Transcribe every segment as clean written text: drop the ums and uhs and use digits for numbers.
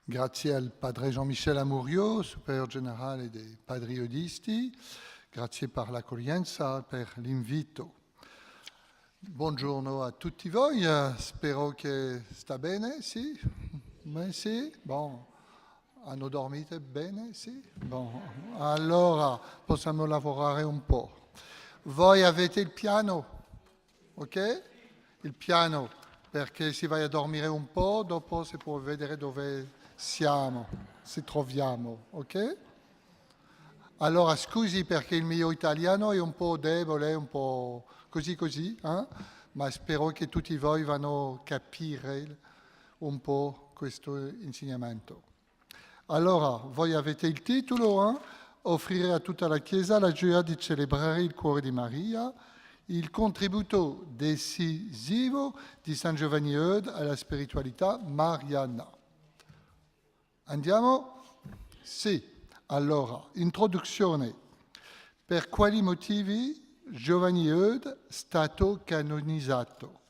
Grazie al Padre Jean-Michel Amurio, Superiore Generale dei Padri Odisti, grazie per l'accoglienza, per l'invito. Buongiorno a tutti voi, spero che sta bene, sì? Sì? Bon. Hanno dormito bene, sì? Bon. Allora possiamo lavorare un po'. Voi avete il piano, ok? Il piano, perché si va a dormire un po', dopo si può vedere dove siamo, ci troviamo, ok? Allora, scusi perché il mio italiano è un po' debole, un po' così, ma spero che tutti voi vanno a capire un po' questo insegnamento. Allora, voi avete il titolo, offrire a tutta la Chiesa la gioia di celebrare il cuore di Maria, il contributo decisivo di San Giovanni Eudes alla spiritualità mariana. Andiamo? Sì. Allora, introduzione. Per quali motivi Giovanni Eudes è stato canonizzato?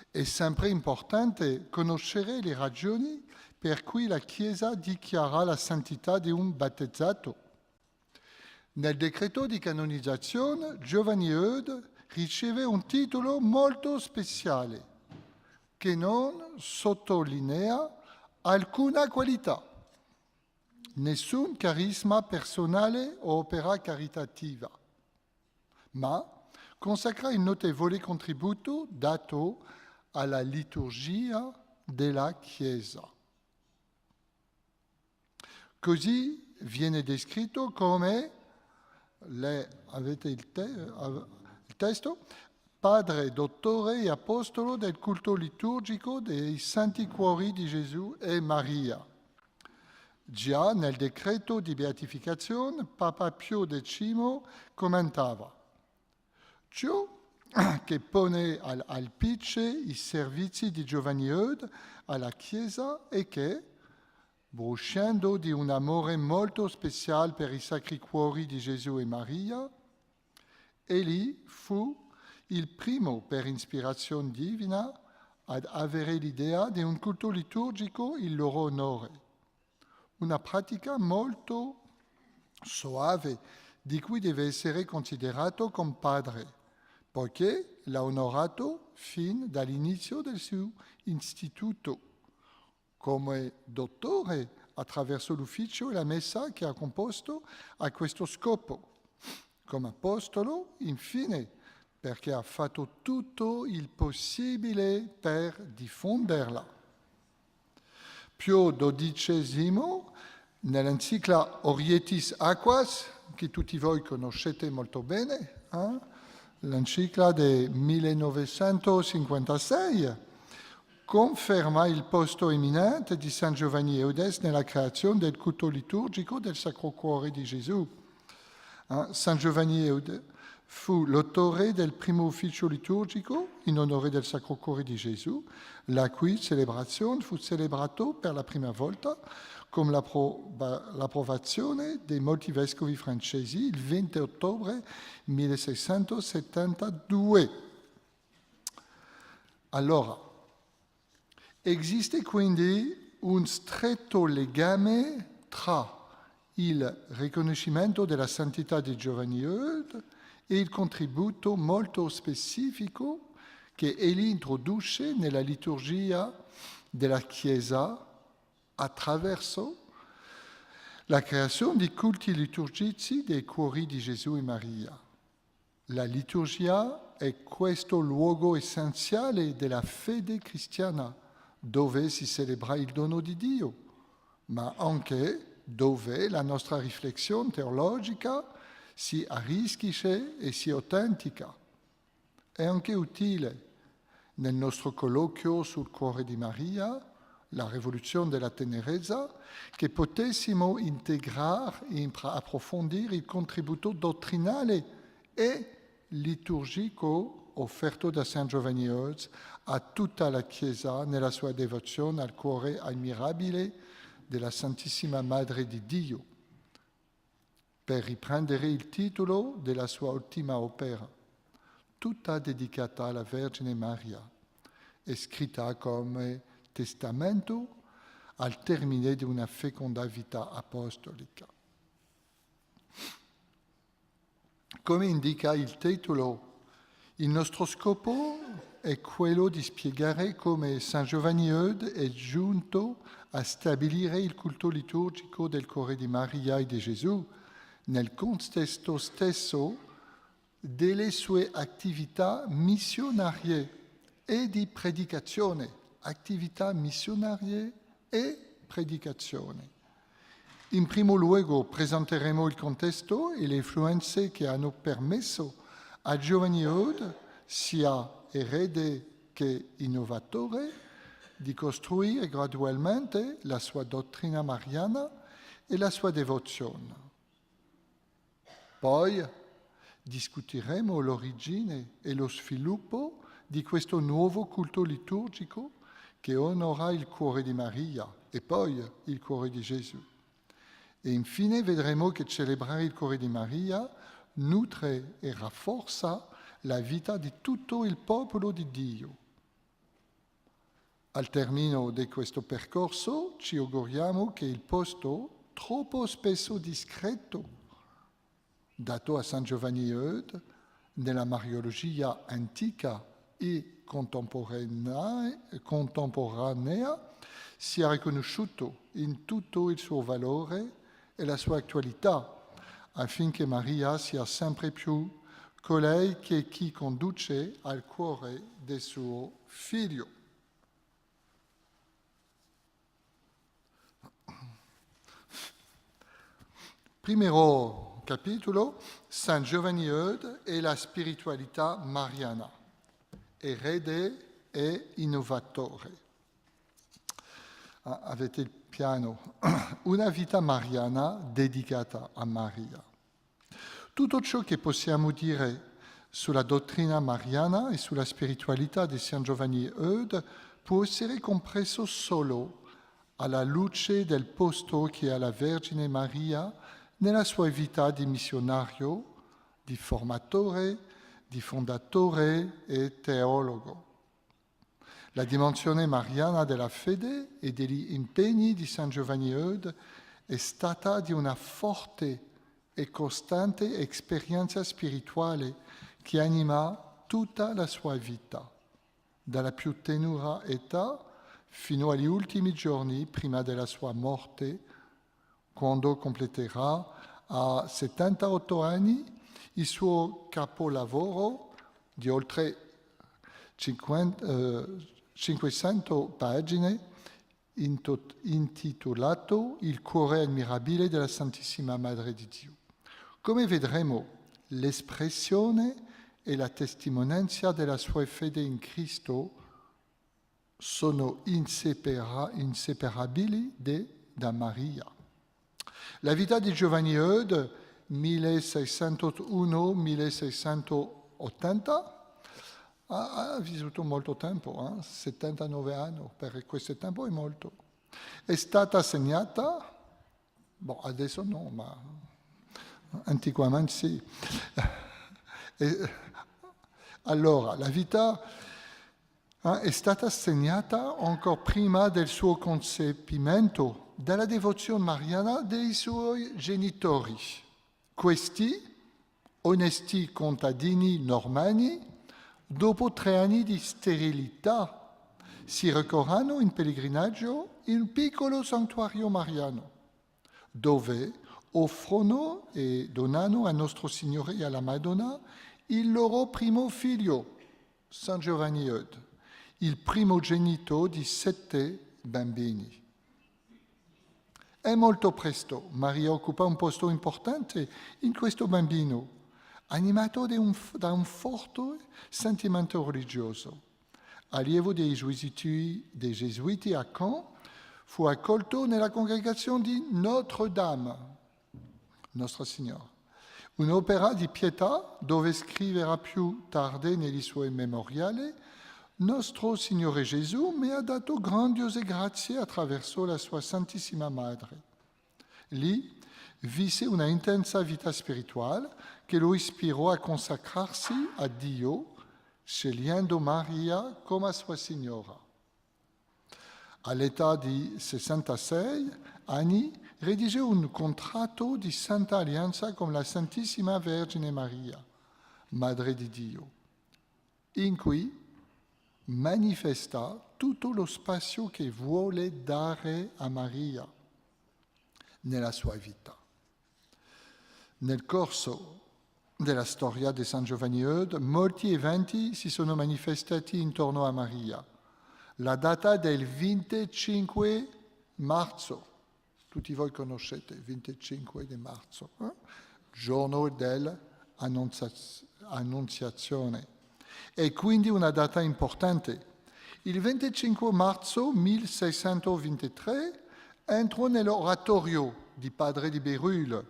È sempre importante conoscere le ragioni per cui la Chiesa dichiara la santità di un battezzato. Nel decreto di canonizzazione Giovanni Eudes riceve un titolo molto speciale che non sottolinea alcuna qualità, nessun carisma personale o opera caritativa, ma consacra il notevole contributo dato alla liturgia della Chiesa. Così viene descritto come, avete il testo, padre, dottore e apostolo del culto liturgico dei Santi Cuori di Gesù e Maria. Già nel decreto di beatificazione Papa Pio X commentava: ciò che pone all'alpice i servizi di Giovanni Eudes alla Chiesa è che, bruciando di un amore molto speciale per i Sacri Cuori di Gesù e Maria, egli fu il primo per ispirazione divina ad avere l'idea di un culto liturgico in loro onore. Una pratica molto soave di cui deve essere considerato compadre, poiché l'ha onorato fin dall'inizio del suo istituto, come dottore attraverso l'ufficio e la messa che ha composto a questo scopo, come apostolo, infine, perché ha fatto tutto il possibile per diffonderla. Pio XII, nell'enciclica Orietis Aquas, che tutti voi conoscete molto bene, l'enciclica del 1956, conferma il posto eminente di San Giovanni Eudes nella creazione del culto liturgico del Sacro Cuore di Gesù. San Giovanni Eudes fu l'autore del primo ufficio liturgico in onore del Sacro Cuore di Gesù, la cui celebrazione fu celebrata per la prima volta con l'approvazione dei molti vescovi francesi il 20 ottobre 1672. Allora, esiste quindi un stretto legame tra il riconoscimento della santità di Giovanni Eudes e il contributo molto specifico che egli introduce nella liturgia della Chiesa attraverso la creazione di culti liturgici dei cuori di Gesù e Maria. La liturgia è questo luogo essenziale della fede cristiana, dove si celebra il dono di Dio, ma anche dove la nostra riflessione teologica si arricchisce e si autentica. È anche utile nel nostro colloquio sul cuore di Maria, la rivoluzione della tenerezza, che potessimo integrare e approfondire il contributo dottrinale e liturgico offerto da San Giovanni Eudes a tutta la Chiesa nella sua devozione al cuore ammirabile della Santissima Madre di Dio, per riprendere il titolo della sua ultima opera, tutta dedicata alla Vergine Maria, è scritta come testamento al termine di una feconda vita apostolica. Come indica il titolo, il nostro scopo è quello di spiegare come San Giovanni Eudes è giunto a stabilire il culto liturgico del cuore di Maria e di Gesù nel contesto stesso delle sue attività missionarie e di predicazione. Attività missionarie e predicazione. In primo luogo presenteremo il contesto e le influenze che hanno permesso a Giovanni Eudes, sia erede che innovatore, di costruire gradualmente la sua dottrina mariana e la sua devozione. Poi discuteremo l'origine e lo sviluppo di questo nuovo culto liturgico che onora il cuore di Maria e poi il cuore di Gesù. E infine vedremo che celebrare il cuore di Maria nutre e rafforza la vita di tutto il popolo di Dio. Al termine di questo percorso ci auguriamo che il posto, troppo spesso discreto, dato a San Giovanni Eudes nella Mariologia antica e contemporanea, sia riconosciuto in tutto il suo valore e la sua attualità, affinché Maria sia sempre più colei che chi conduce al cuore del suo figlio. Primo capitolo, San Giovanni Eudes e la spiritualità mariana, erede e innovatore. Avete il piano, una vita mariana dedicata a Maria. Tutto ciò che possiamo dire sulla dottrina mariana e sulla spiritualità di San Giovanni Eudes può essere compreso solo alla luce del posto che ha la Vergine Maria nella sua vita di missionario, di formatore, di fondatore e teologo. La dimensione mariana della fede e degli impegni di San Giovanni Eudes è stata di una forte e costante esperienza spirituale che anima tutta la sua vita, dalla più tenera età fino agli ultimi giorni prima della sua morte, quando completerà a 78 anni il suo capolavoro di oltre 500 pagine intitolato Il cuore ammirabile della Santissima Madre di Dio. Come vedremo, l'espressione e la testimonianza della sua fede in Cristo sono inseparabili da Maria. La vita di Giovanni Eudes, 1601-1680, ha vissuto molto tempo, 79 anni, per questo tempo è molto. È stata segnata, adesso no, ma antiquamente sì. Allora, la vita è stata segnata ancora prima del suo concepimento dalla devozione mariana dei suoi genitori. Questi, onesti contadini normanni, dopo 3 anni di sterilità, si recarono in pellegrinaggio in un piccolo santuario mariano, dove offrono e donano a Nostro Signore e alla Madonna il loro primo figlio, San Giovanni Eudes, il primogenito di 7 bambini. E molto presto Maria occupa un posto importante in questo bambino, animato da un forte sentimento religioso. Allievo dei Gesuiti a Caen, fu accolto nella congregazione di Notre-Dame, Nostra Signora, un'opera di pietà dove scriverà più tardi negli suoi memoriali: Nostro Signore Gesù mi ha dato grandiose grazie attraverso la sua Santissima Madre. Lì visse una intensa vita spirituale che lo ispirò a consacrarsi a Dio, scegliendo Maria come sua Signora. all'età di 66 anni, redigé un contratto di santa alleanza con la Santissima Vergine Maria, Madre di Dio, in cui manifesta tutto lo spazio che vuole dare a Maria nella sua vita. Nel corso della storia di San Giovanni Eudes, molti eventi si sono manifestati intorno a Maria. La data del 25 marzo, tutti voi conoscete il 25 di marzo, giorno dell'Annunziazione, è quindi una data importante. Il 25 marzo 1623 entrò nell'oratorio di Padre di Bérulle,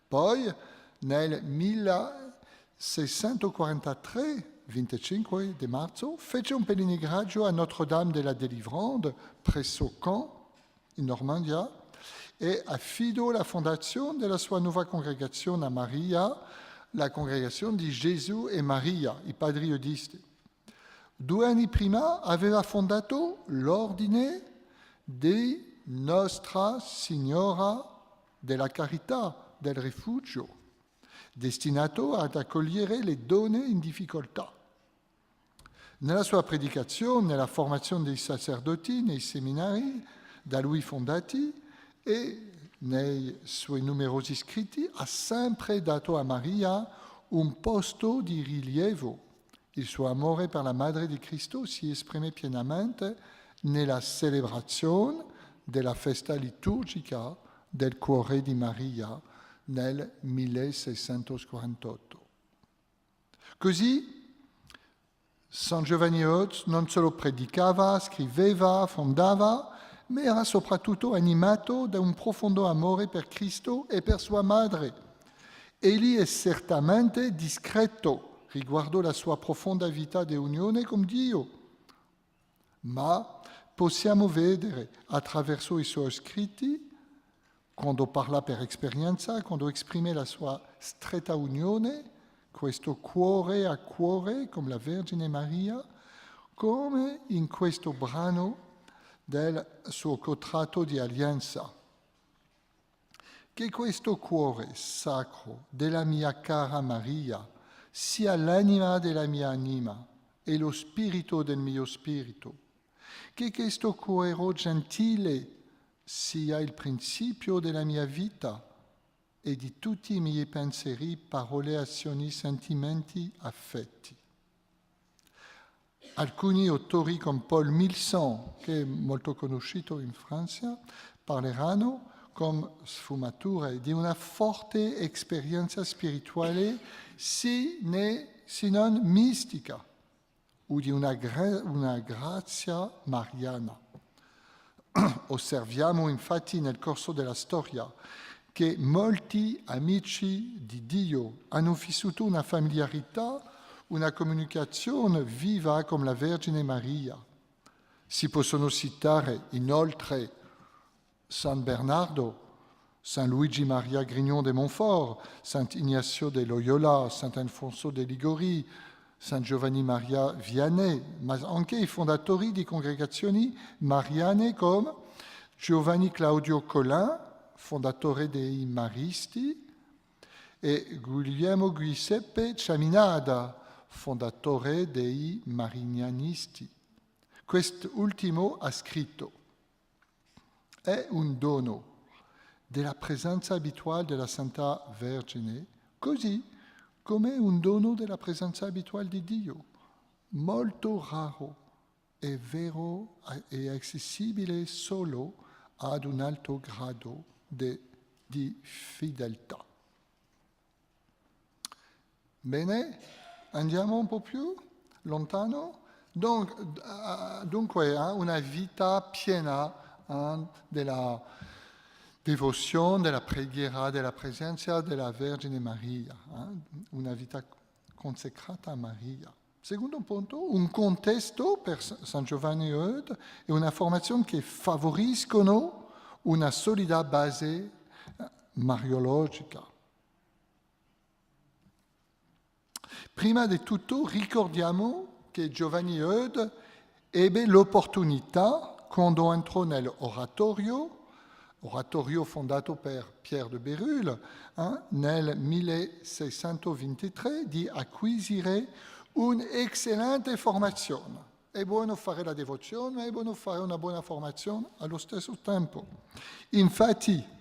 poi nel 1643, 25 di marzo, fece un pellegrinaggio a Notre-Dame de la Délivrande, presso Caen, in Normandia, e affidò la fondazione della sua nuova congregazione a Maria, la congregazione di Gesù e Maria, i padri eudisti. 2 anni prima aveva fondato l'ordine di Nostra Signora della Carità del Rifugio, destinato ad accogliere le donne in difficoltà. Nella sua predicazione, nella formazione dei sacerdoti, nei seminari da lui fondati e nei suoi numerosi scritti, ha sempre dato a Maria un posto di rilievo. Il suo amore per la Madre di Cristo si esprime pienamente nella celebrazione della festa liturgica del Cuore di Maria nel 1648. Così San Giovanni Eudes non solo predicava, scriveva, fondava, ma era soprattutto animato da un profondo amore per Cristo e per sua madre. Egli è certamente discreto riguardo la sua profonda vita di unione con Dio, ma possiamo vedere attraverso i suoi scritti, quando parla per esperienza, quando esprime la sua stretta unione, questo cuore a cuore con la Vergine Maria, come in questo brano del suo contratto di alleanza. Che questo cuore sacro della mia cara Maria sia l'anima della mia anima e lo spirito del mio spirito. Che questo cuore gentile sia il principio della mia vita e di tutti i miei pensieri, parole, azioni, sentimenti, affetti. Alcuni autori come Paul Milson, che è molto conosciuto in Francia, parleranno come sfumature di una forte esperienza spirituale, se non mistica, o di una grazia mariana. Osserviamo infatti nel corso della storia che molti amici di Dio hanno vissuto una familiarità, una comunicazione viva con la Vergine Maria. Si possono citare inoltre San Bernardo, San Luigi Maria Grignon de Montfort, Sant'Ignazio de Loyola, Sant'Alfonso de Liguori, San Giovanni Maria Vianney, ma anche i fondatori di congregazioni mariane come Giovanni Claudio Colin, fondatore dei Maristi, e Guglielmo Giuseppe Ciaminada, fondatore dei Marignanisti. Quest'ultimo ha scritto: è un dono della presenza abituale della Santa Vergine, così come un dono della presenza abituale di Dio, molto raro e vero e accessibile solo ad un alto grado di fedeltà. Bene, andiamo un po' più lontano. Dunque, una vita piena della devozione, della preghiera, della presenza della Vergine Maria, una vita consacrata a Maria. Secondo punto, un contesto per San Giovanni Eudes e una formazione che favoriscono una solida base mariologica. Prima di tutto ricordiamo che Giovanni Eudes ebbe l'opportunità quando entrò nell'oratorio fondato per Pierre de Bérulle, nel 1623, di acquisire un'eccellente formazione. È buono fare la devozione, ma è buono fare una buona formazione allo stesso tempo. Infatti,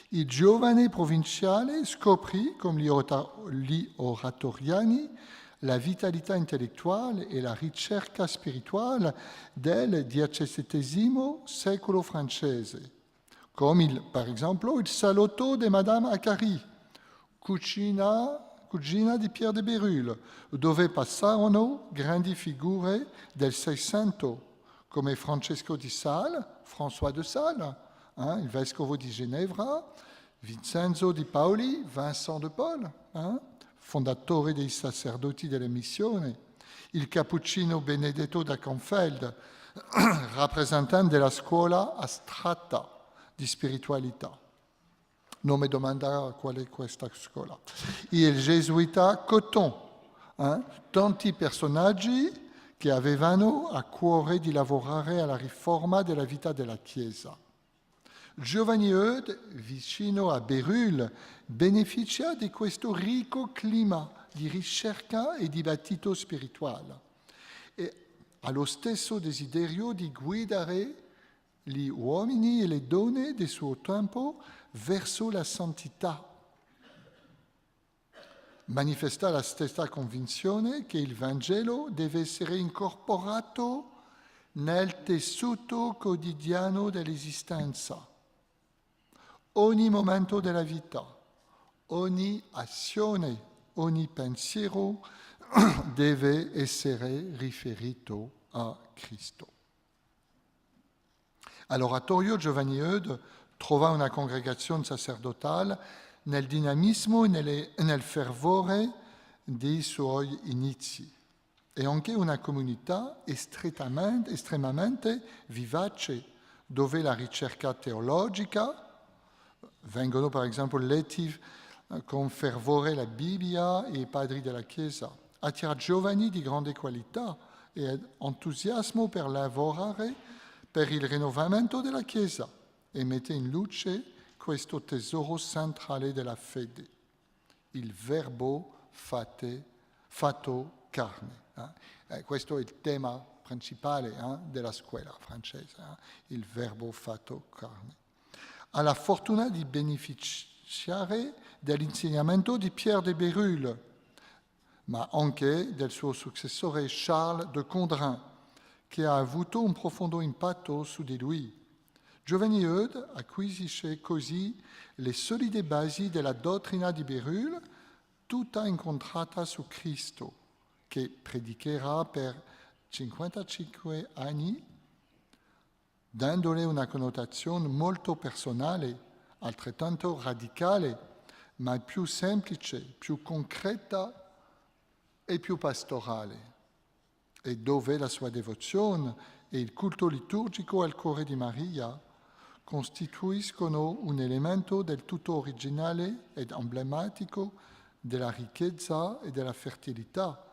il giovane provinciale scoprì, come gli oratoriani, la vitalità intellettuale e la ricerca spirituale del XVII secolo francese, come per esempio il salotto di Madame Acari, cugina di Pierre de Bérulle, dove passarono grandi figure del Seicento, come Francesco di Sales, François de Sales, il vescovo di Ginevra, Vincenzo di Paoli, Vincent de Paul, fondatore dei sacerdoti delle missioni, il cappuccino Benedetto da Canfeld, rappresentante della scuola astratta di spiritualità. Non mi domanda qual è questa scuola. Il gesuita Coton, tanti personaggi che avevano a cuore di lavorare alla riforma della vita della Chiesa. Giovanni Eudes, vicino a Bérulle, beneficia di questo ricco clima di ricerca e dibattito spirituale e ha lo stesso desiderio di guidare gli uomini e le donne del suo tempo verso la santità. Manifesta la stessa convinzione che il Vangelo deve essere incorporato nel tessuto quotidiano dell'esistenza. Ogni momento della vita, ogni azione, ogni pensiero deve essere riferito a Cristo. All'oratorio Giovanni Eudes trova una congregazione sacerdotale nel dinamismo e nel fervore dei suoi inizi e anche una comunità estremamente vivace dove la ricerca teologica vengono per esempio letti con fervore la Bibbia e i padri della Chiesa, attira giovani di grande qualità e entusiasmo per lavorare per il rinnovamento della Chiesa e mette in luce questo tesoro centrale della fede, il Verbo fatto carne. Questo è il tema principale della scuola francese, il Verbo fatto carne. Ha la fortuna di beneficiare dell'insegnamento di Pierre de Bérulle, ma anche del suo successore Charles de Condren, che ha avuto un profondo impatto su di lui. Giovanni Eudes acquisisce così le solide basi della dottrina di Bérulle, tutta incontrata su Cristo, che predicherà per 55 anni, dandole una connotazione molto personale, altrettanto radicale, ma più semplice, più concreta e più pastorale, e dove la sua devozione e il culto liturgico al cuore di Maria costituiscono un elemento del tutto originale ed emblematico della ricchezza e della fertilità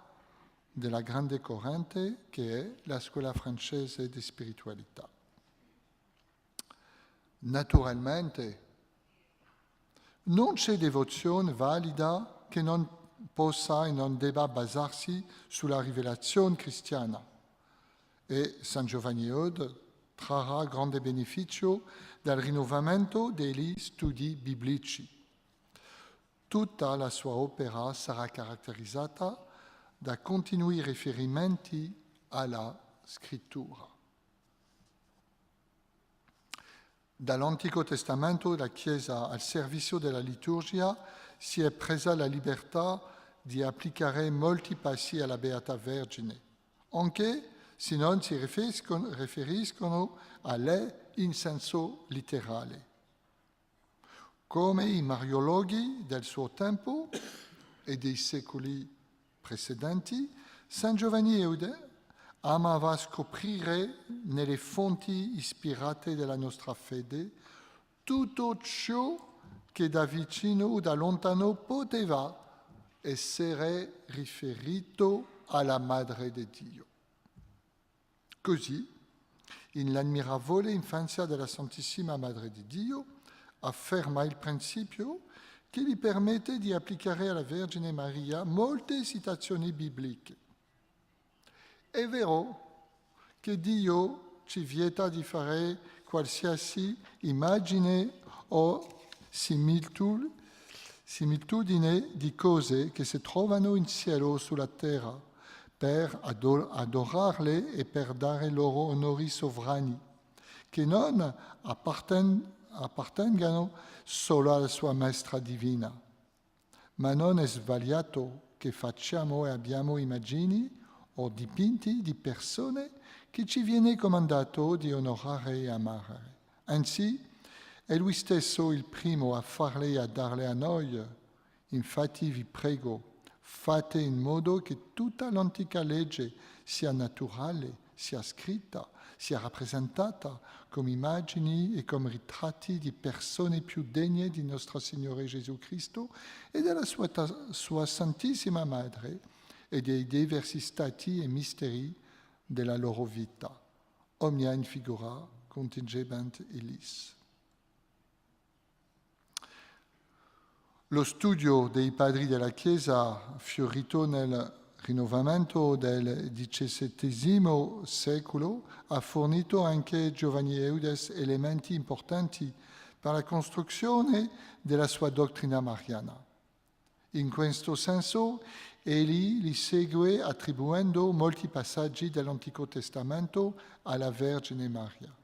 della grande corrente che è la scuola francese di spiritualità. Naturalmente, non c'è devozione valida che non possa e non debba basarsi sulla rivelazione cristiana e San Giovanni Eudes trarrà grande beneficio dal rinnovamento degli studi biblici. Tutta la sua opera sarà caratterizzata da continui riferimenti alla scrittura. Dall'Antico Testamento la Chiesa al servizio della liturgia si è presa la libertà di applicare molti passi alla Beata Vergine, anche se non si riferiscono a lei in senso letterale. Come i mariologhi del suo tempo e dei secoli precedenti, San Giovanni Eudes amava scoprire nelle fonti ispirate della nostra fede tutto ciò che da vicino o da lontano poteva essere riferito alla Madre di Dio. Così, In l'ammirevole infanzia della Santissima Madre di Dio afferma il principio che gli permette di applicare alla Vergine Maria molte citazioni bibliche. È vero che Dio ci vieta di fare qualsiasi immagine o similitudine di cose che si trovano in cielo o sulla terra per adorarle e per dare loro onori sovrani, che non appartengano solo alla sua maestra divina. Ma non è sbagliato che facciamo e abbiamo immagini o dipinti di persone che ci viene comandato di onorare e amare. Anzi, è lui stesso il primo a farle e a darle a noi. Infatti vi prego, fate in modo che tutta l'antica legge sia naturale, sia scritta, sia rappresentata come immagini e come ritratti di persone più degne di nostro Signore Gesù Cristo e della sua Santissima Madre e dei diversi stati e misteri della loro vita. Omnia in figura contingebant illis. Lo studio dei padri della Chiesa, fiorito nel rinnovamento del XVII secolo, ha fornito anche Giovanni Eudes elementi importanti per la costruzione della sua dottrina mariana. In questo senso, egli li segue attribuendo molti passaggi dell'Antico Testamento alla Vergine Maria.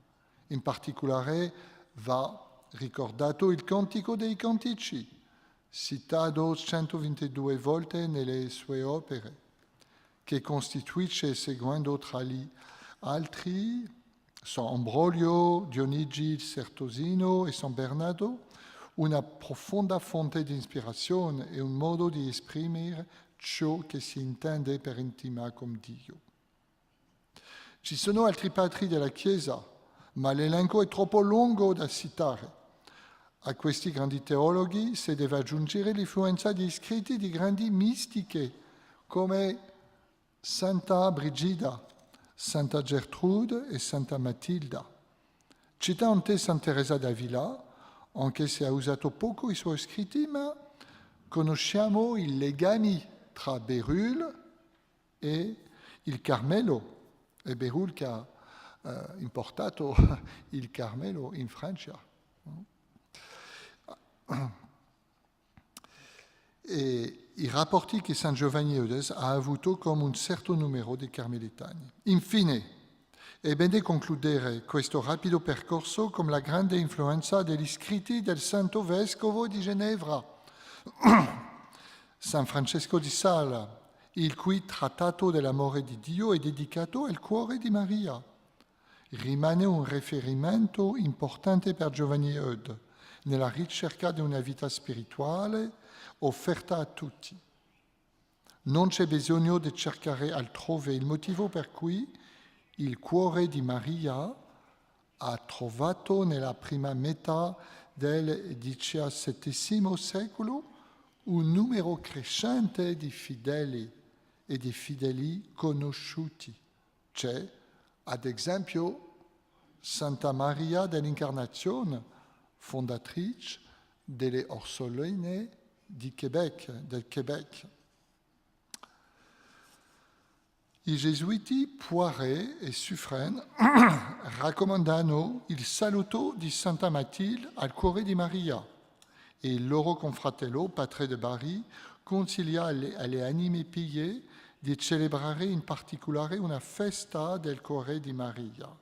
In particolare va ricordato il Cantico dei Cantici, citato 122 volte nelle sue opere, che costituisce, seguendo tra gli altri San Ambrogio, Dionigi il Certosino e San Bernardo, una profonda fonte di ispirazione e un modo di esprimere ciò che si intende per intima con Dio. Ci sono altri padri della Chiesa, ma l'elenco è troppo lungo da citare. A questi grandi teologhi si deve aggiungere l'influenza di scritti di grandi mistiche come Santa Brigida, Santa Gertrude e Santa Matilda. Cita anche Santa Teresa d'Avila, anche se ha usato poco i suoi scritti, ma conosciamo i legami tra Bérulle e il Carmelo. È Bérulle che ha importato il Carmelo in Francia. E i rapporti che San Giovanni Eudes ha avuto con un certo numero di carmelitani. Infine, è bene concludere questo rapido percorso con la grande influenza degli scritti del Santo Vescovo di Ginevra, San Francesco di Sala, il cui trattato dell'amore di Dio è dedicato al cuore di Maria. Rimane un riferimento importante per Giovanni Eudes nella ricerca di una vita spirituale offerta a tutti. Non c'è bisogno di cercare altrove il motivo per cui il cuore di Maria ha trovato nella prima metà del XVII secolo un numero crescente di fedeli e di fedeli conosciuti. C'è, ad esempio, Santa Maria dell'Incarnazione, fondatrice delle Orsoline del Québec. I gesuiti Poiret e Suffren raccomandano il saluto di Santa Matilde al cuore di Maria e il loro confratello, Padre de Bari, consiglia alle anime pie di celebrare in particolare una festa del cuore di Maria,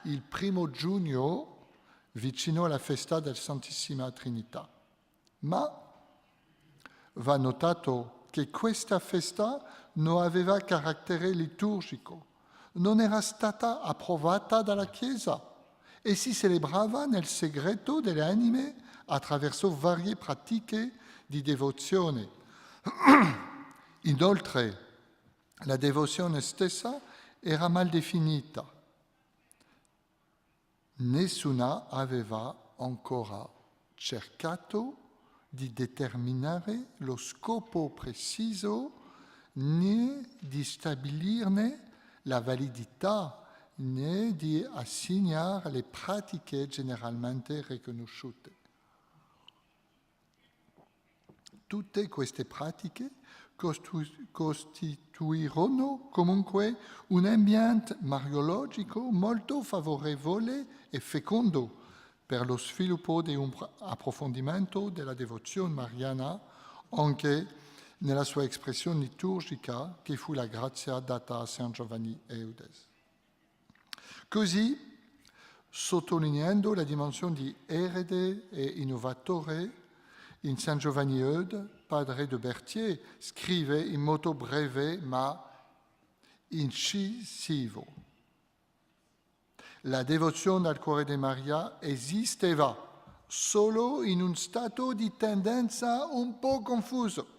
il 1 giugno, vicino alla festa del Santissima Trinità. Ma va notato che questa festa non aveva carattere liturgico, non era stata approvata dalla Chiesa e si celebrava nel segreto delle anime attraverso varie pratiche di devozione. Inoltre, la devozione stessa era mal definita. Nessuna aveva ancora cercato di determinare lo scopo preciso né di stabilirne la validità né di assegnare le pratiche generalmente riconosciute. Tutte queste pratiche costituirono comunque un ambiente mariologico molto favorevole e fecondo per lo sviluppo di un approfondimento della devozione mariana anche nella sua espressione liturgica che fu la grazia data a San Giovanni Eudes. Così, sottolineando la dimensione di erede e innovatore, in San Giovanni Eudes, padre de Berthier, scrive in modo breve ma incisivo: la devozione al cuore di Maria esisteva solo in un stato di tendenza un po' confuso.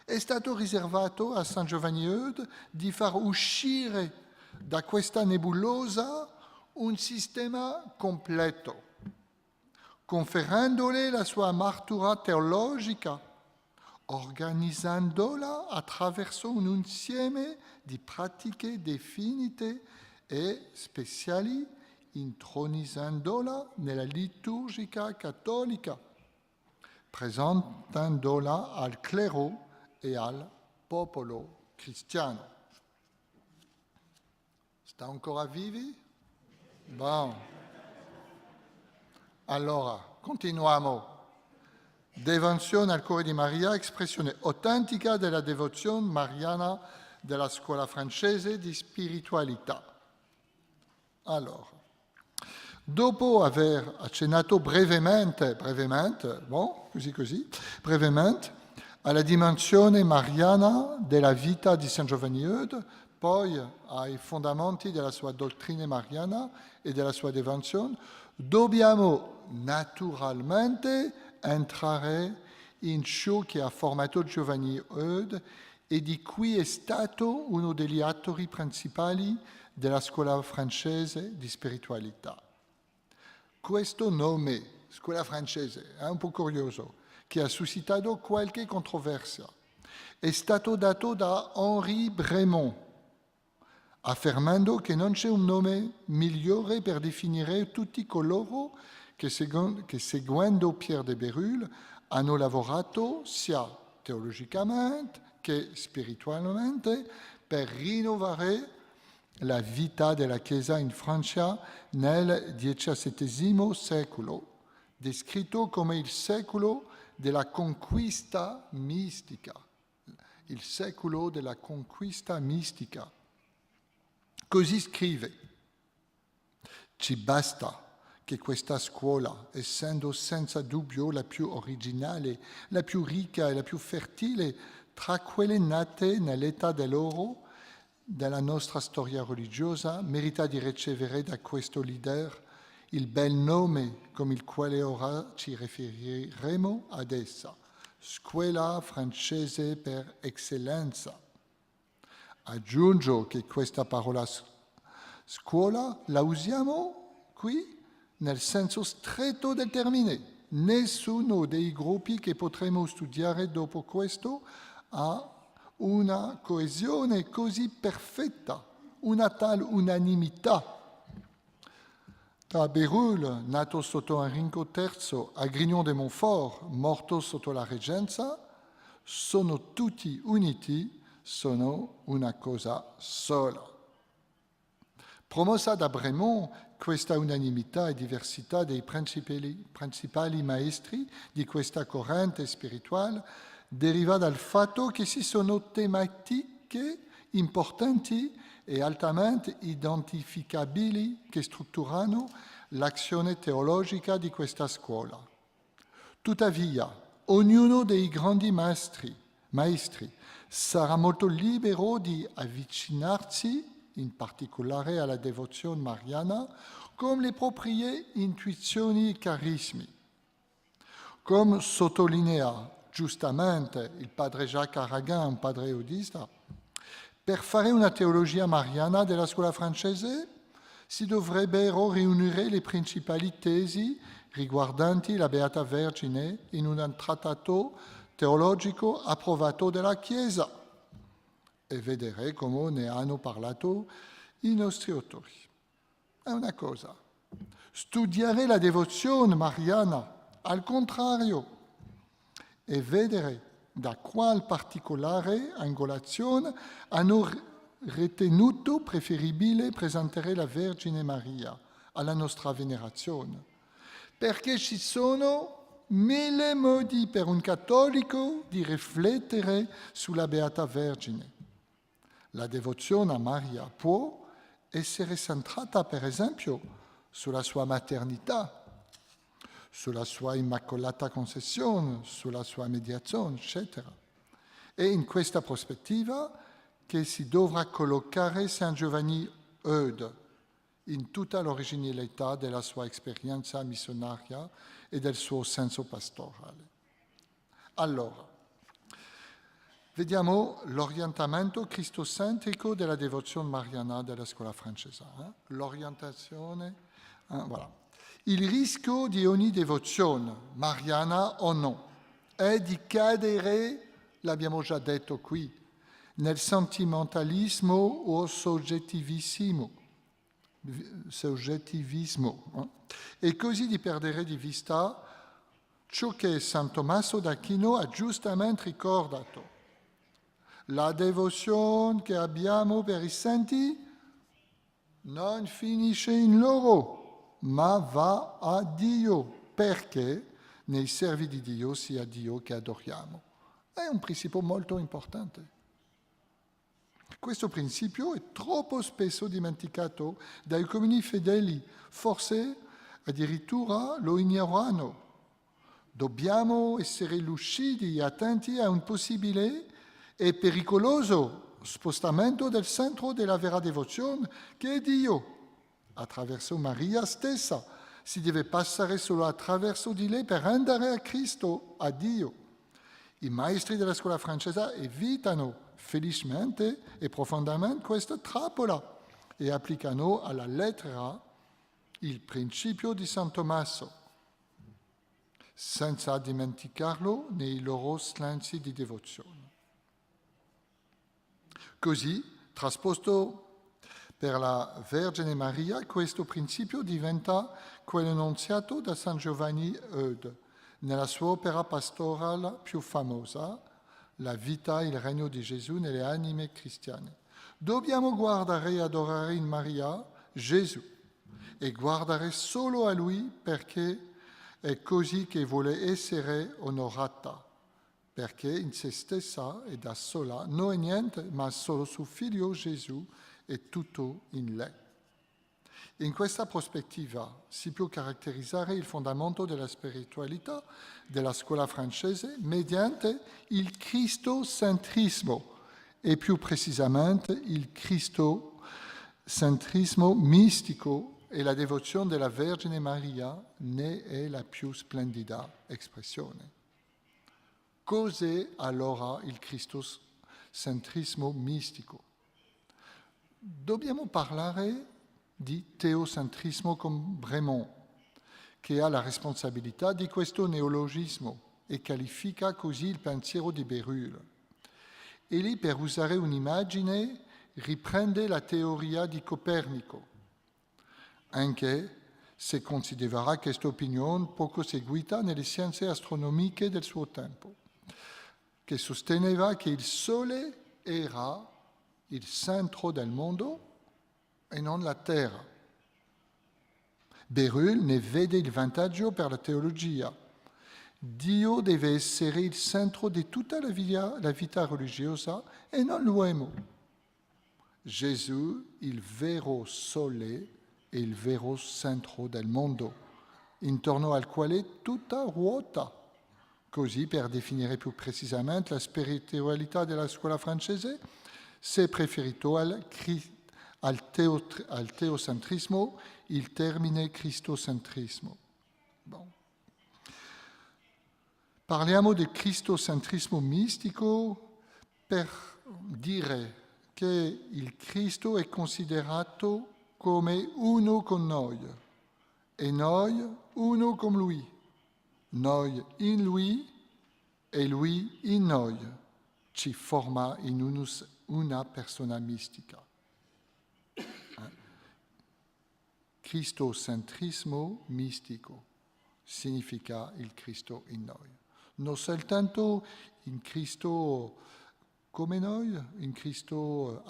È stato riservato a San Giovanni Eudes di far uscire da questa nebulosa un sistema completo, conferendole la sua martura teologica, organizzandola attraverso un insieme di pratiche definite e speciali, intronizzandola nella liturgia cattolica, presentandola al clero e al popolo cristiano. Sta ancora vivi? Bon. Allora, continuiamo. Devozione al cuore di Maria, espressione autentica della devozione mariana della scuola francese di spiritualità. Allora, dopo aver accennato brevemente, alla dimensione mariana della vita di San Giovanni Eudes, poi ai fondamenti della sua dottrina mariana e della sua devozione, dobbiamo naturalmente entrare in ciò che ha formato Giovanni Eudes e di cui è stato uno degli attori principali della scuola francese di spiritualità. Questo nome, scuola francese, è un po' curioso, che ha suscitato qualche controversia. È stato dato da Henri Bremont, affermando che non c'è un nome migliore per definire tutti coloro che seguendo Pierre de Bérulle hanno lavorato sia teologicamente che spiritualmente per rinnovare la vita della Chiesa in Francia nel XVII secolo, descritto come il secolo della conquista mistica. Il secolo della conquista mistica. Così scrive: ci basta che questa scuola, essendo senza dubbio la più originale, la più ricca e la più fertile tra quelle nate nell'età dell'oro della nostra storia religiosa, merita di ricevere da questo leader il bel nome con il quale ora ci riferiremo ad essa, scuola francese per eccellenza. Aggiungo che questa parola scuola la usiamo qui nel senso stretto del termine. Nessuno dei gruppi che potremo studiare dopo questo ha una coesione così perfetta, una tal unanimità. Tra Bérulle, nato sotto Enrico III, a Grignon de Montfort, morto sotto la reggenza, sono tutti uniti, sono una cosa sola. Promossa da Bremont, questa unanimità e diversità dei principali maestri di questa corrente spirituale deriva dal fatto che ci sono tematiche importanti e altamente identificabili che strutturano l'azione teologica di questa scuola. Tuttavia, ognuno dei grandi maestri sarà molto libero di avvicinarsi, in particolare alla devozione mariana, con le proprie intuizioni e carismi. Come sottolinea giustamente il padre Jacques Aragon, un padre eudista, per fare una teologia mariana della scuola francese si dovrebbero riunire le principali tesi riguardanti la Beata Vergine in un trattato teologico approvato dalla Chiesa e vedere come ne hanno parlato i nostri autori. È una cosa. Studiare la devozione mariana, al contrario, e vedere da qual particolare angolazione hanno ritenuto preferibile presentare la Vergine Maria alla nostra venerazione. Perché ci sono 1000 modi per un cattolico di riflettere sulla Beata Vergine. La devozione a Maria può essere centrata, per esempio, sulla sua maternità, sulla sua immacolata concezione, sulla sua mediazione, eccetera. È in questa prospettiva che si dovrà collocare San Giovanni Eude in tutta l'originalità della sua esperienza missionaria e del suo senso pastorale. Allora, vediamo l'orientamento cristocentrico della devozione mariana della scuola francese. L'orientazione, voilà. Il rischio di ogni devozione, mariana o no, è di cadere, l'abbiamo già detto qui, nel sentimentalismo o soggettivismo, e così di perdere di vista ciò che San Tommaso d'Aquino ha giustamente ricordato. La devozione che abbiamo per i santi non finisce in loro, ma va a Dio, perché nei servi di Dio sia Dio che adoriamo. È un principio molto importante. Questo principio è troppo spesso dimenticato dai comuni fedeli, forse addirittura lo ignorano. Dobbiamo essere lucidi e attenti a un possibile e pericoloso spostamento del centro della vera devozione, che è Dio. Attraverso Maria stessa si deve passare solo attraverso di lei per andare a Cristo, a Dio. I maestri della scuola francese evitano felicemente e profondamente questa trappola e applicano alla lettera il principio di San Tommaso, senza dimenticarlo nei loro silenzi di devozione. Così, trasposto per la Vergine Maria, questo principio diventa quello enunciato da San Giovanni Eude nella sua opera pastorale più famosa, La vita e il regno di Gesù nelle anime cristiane. Dobbiamo guardare e adorare in Maria Gesù e guardare solo a Lui perché è così che vuole essere onorata, perché in se stessa e da sola non è niente, ma solo suo figlio Gesù è tutto in lei. In questa prospettiva si può caratterizzare il fondamento della spiritualità della scuola francese mediante il cristocentrismo e più precisamente il cristocentrismo mistico, e la devozione della Vergine Maria ne è la più splendida espressione. Cos'è allora il cristocentrismo mistico? Dobbiamo parlare di teocentrismo con Bremont, che ha la responsabilità di questo neologismo e qualifica così il pensiero di Bérulle. Egli, per usare un'immagine, riprende la teoria di Copernico, anche se considera questa opinione poco seguita nelle scienze astronomiche del suo tempo, che sosteneva che il Sole era il centro del mondo e non la Terra. Bérulle ne vede il vantaggio per la teologia. Dio deve essere il centro di tutta la vita religiosa e non l'uomo. Gesù, il vero Sole, è il vero centro del mondo, intorno al quale tutta ruota. Così, per definire più precisamente la spiritualità della scuola francese, si è preferito al teocentrismo il termine cristocentrismo. Bon. Parliamo di cristocentrismo mistico per dire che il Cristo è considerato come uno con noi e noi uno con Lui, noi in Lui e Lui in noi, ci forma in una persona mistica. Cristocentrismo mistico, significa il Cristo in noi. Non soltanto in Cristo come noi, in Cristo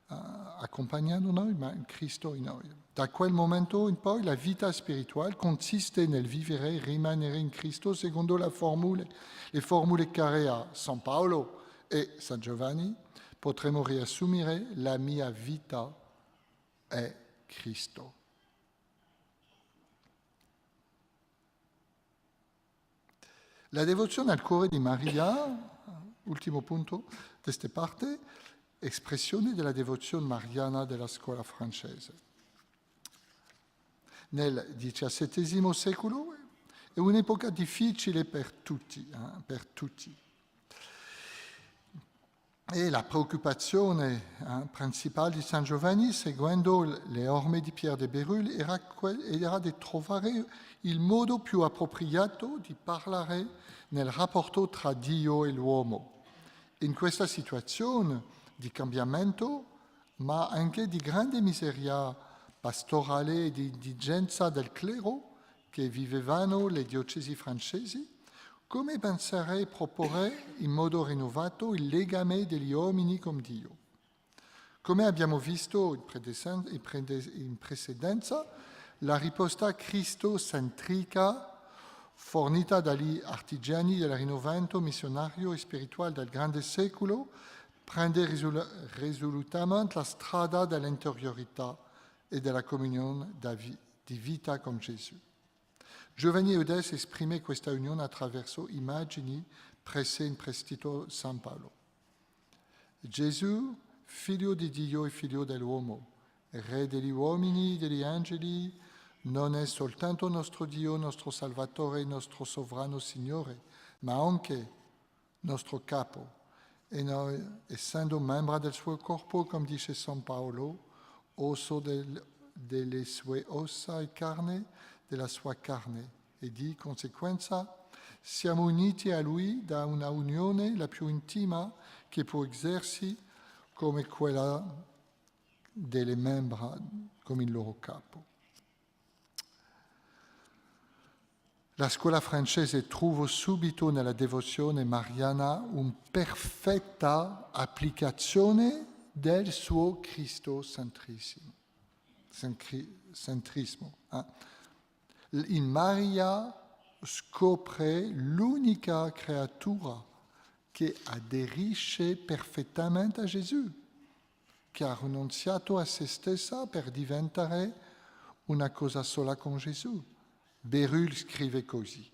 accompagnando noi, ma in Cristo in noi. Da quel momento in poi la vita spirituale consiste nel vivere e rimanere in Cristo secondo le formule care a San Paolo e San Giovanni. Potremmo riassumere: la mia vita è Cristo. La devozione al cuore di Maria, ultimo punto di questa parte, espressione della devozione mariana della scuola francese. Nel XVII secolo è un'epoca difficile per tutti. E la preoccupazione principale di San Giovanni, seguendo le orme di Pierre de Bérulle, era di trovare il modo più appropriato di parlare nel rapporto tra Dio e l'uomo. In questa situazione di cambiamento, ma anche di grande miseria pastorale e di indigenza del clero che vivevano le diocesi francesi, come pensare e proporre in modo rinnovato il legame degli uomini con Dio? Come abbiamo visto in precedenza, la risposta cristocentrica fornita dagli artigiani del rinnovamento missionario e spirituale del grande secolo prende risolutamente la strada dell'interiorità e della comunione di vita con Gesù. Giovanni Eudesse esprime questa unione attraverso immagini prese in prestito San Paolo. Gesù, figlio di Dio e figlio dell'uomo, re degli uomini e degli angeli, non è soltanto nostro Dio, nostro Salvatore, nostro sovrano Signore, ma anche nostro capo. E noi, essendo membri del suo corpo, come dice San Paolo, osso delle sue ossa e carne della sua carne, e di conseguenza siamo uniti a Lui da una unione la più intima che può esercisi come quella delle membra come il loro capo. La scuola francese trova subito nella devozione mariana una perfetta applicazione del suo cristocentrismo. In Maria scopre l'unica creatura che aderisce perfettamente a Gesù, che ha rinunziato a se stessa per diventare una cosa sola con Gesù. Bérulle scrive così: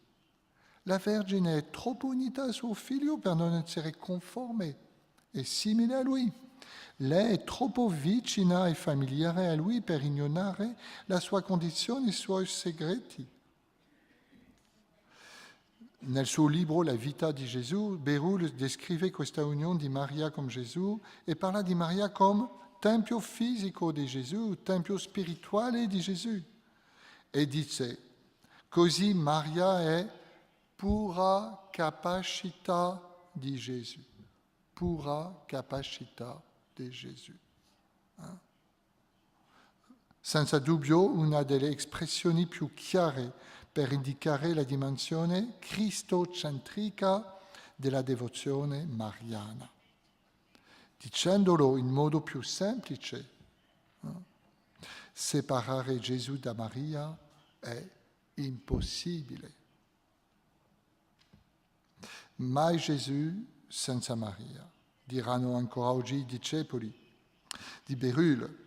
la Vergine è troppo unita al suo figlio per non essere conforme e simile a lui. Lei è troppo vicina e familiare a lui per ignorare la sua condizione e i suoi segreti. Nel suo libro La vita di Gesù, Bérulle descrive questa unione di Maria con Gesù e parla di Maria come tempio fisico di Gesù, tempio spirituale di Gesù. E dice: così Maria è pura capacità di Gesù. Pura capacità di Gesù. Senza dubbio una delle espressioni più chiare per indicare la dimensione cristocentrica della devozione mariana. Dicendolo in modo più semplice, separare Gesù da Maria è impossibile. Mai Gesù senza Maria, diranno ancora oggi i discepoli di Bérulle.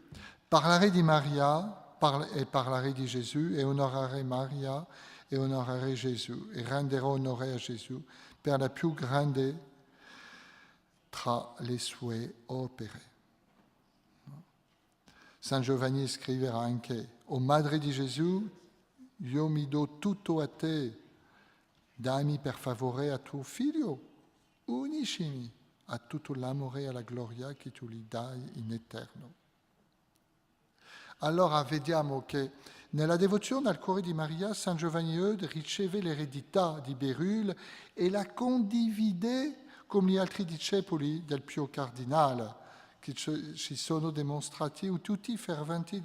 Parlare di Maria e parlare di Gesù e onorare Maria e onorare Gesù e rendere onore a Gesù per la più grande tra le sue opere. San Giovanni scriverà anche: o Madre di Gesù, io mi do tutto a te, dammi per favore a tuo figlio, uniscimi a tutto l'amore e alla gloria che tu gli dai in eterno. Allora vediamo che nella devozione al cuore di Maria, San Giovanni Eude riceve l'eredità di Bérulle e la condivide con gli altri discepoli del Pio Cardinale, che ci sono dimostrati tutti ferventi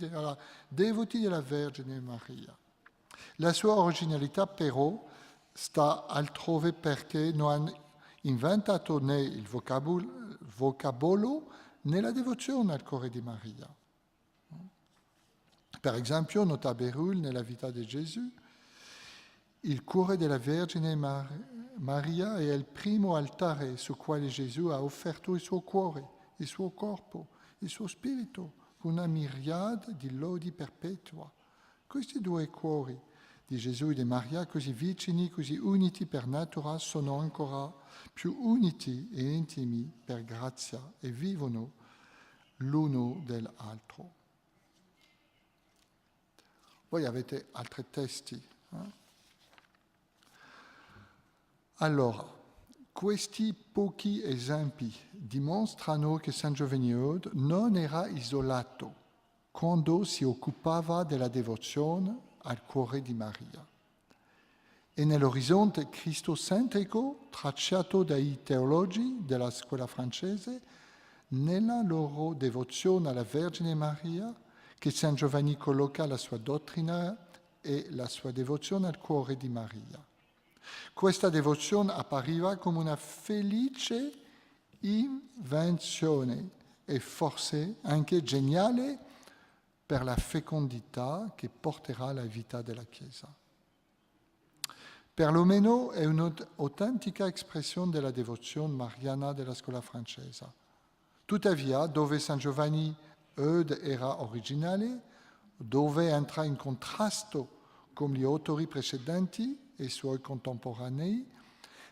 devoti della Vergine Maria. La sua originalità però sta altrove perché non hanno inventato né il vocabolo né la devozione al cuore di Maria. Per esempio, nota Berulle nella vita di Gesù, il cuore della Vergine Maria è il primo altare su quale Gesù ha offerto il suo cuore, il suo corpo, il suo spirito, con una miriade di lodi perpetua. Questi due cuori di Gesù e di Maria, così vicini, così uniti per natura, sono ancora più uniti e intimi per grazia e vivono l'uno dell'altro. Voi avete altri testi. Allora, questi pochi esempi dimostrano che San Giovanni Eude non era isolato quando si occupava della devozione al cuore di Maria. E nell'orizzonte cristocentrico tracciato dai teologi della scuola francese, nella loro devozione alla Vergine Maria, che San Giovanni colloca la sua dottrina e la sua devozione al cuore di Maria. Questa devozione appariva come una felice invenzione e forse anche geniale per la fecondità che porterà la vita della Chiesa. Perlomeno è un'autentica espressione della devozione mariana della scuola francese. Tuttavia, dove San Giovanni Eude era originale, dove entra in contrasto con gli autori precedenti e i suoi contemporanei,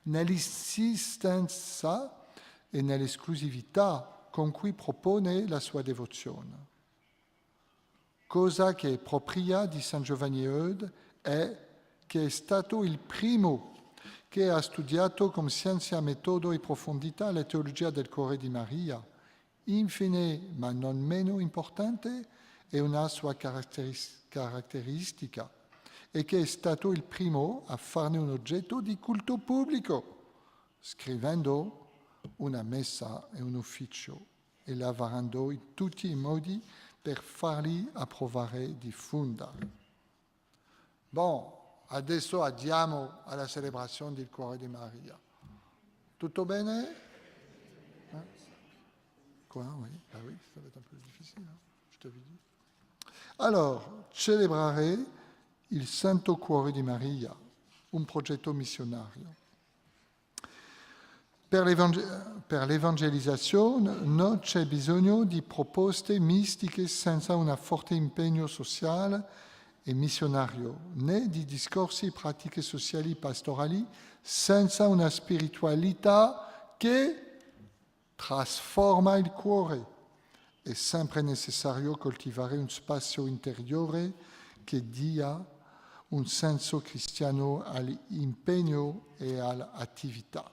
nell'insistenza e nell'esclusività con cui propone la sua devozione. Cosa che è propria di San Giovanni Eude è che è stato il primo che ha studiato con scienza, metodo e profondità la teologia del cuore di Maria. Infine, ma non meno importante, è una sua caratteristica, e che è stato il primo a farne un oggetto di culto pubblico, scrivendo una messa e un ufficio e lavorando in tutti i modi per farli approvare e diffondere. Bon, adesso andiamo alla celebrazione del cuore di Maria. Tutto bene? Quoi, oui. Ah oui, ça va être un peu difficile, hein? Je t'avais dit. Alors, celebrare il Santo Cuore di Maria, un progetto missionario. Per l'evangelizzazione non c'è bisogno di proposte mistiche senza un forte impegno sociale e missionario, né di discorsi e pratiche sociali pastorali senza una spiritualità che trasforma il cuore. È sempre necessario coltivare un spazio interiore che dia un senso cristiano all'impegno e all'attività.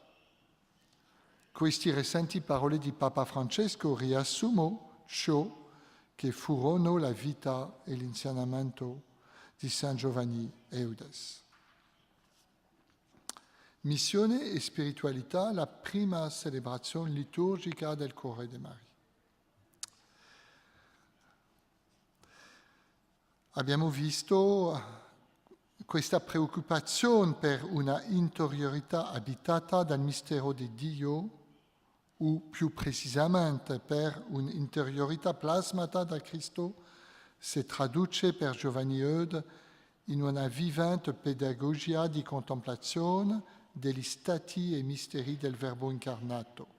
Queste recenti parole di Papa Francesco riassumono ciò che furono la vita e l'insegnamento di San Giovanni Eudes. Missione e spiritualità, la prima celebrazione liturgica del cuore di Maria. Abbiamo visto questa preoccupazione per una interiorità abitata dal mistero di Dio, o più precisamente per un'interiorità plasmata da Cristo, si traduce per Giovanni Eude in una vivente pedagogia di contemplazione degli stati e misteri del Verbo incarnato.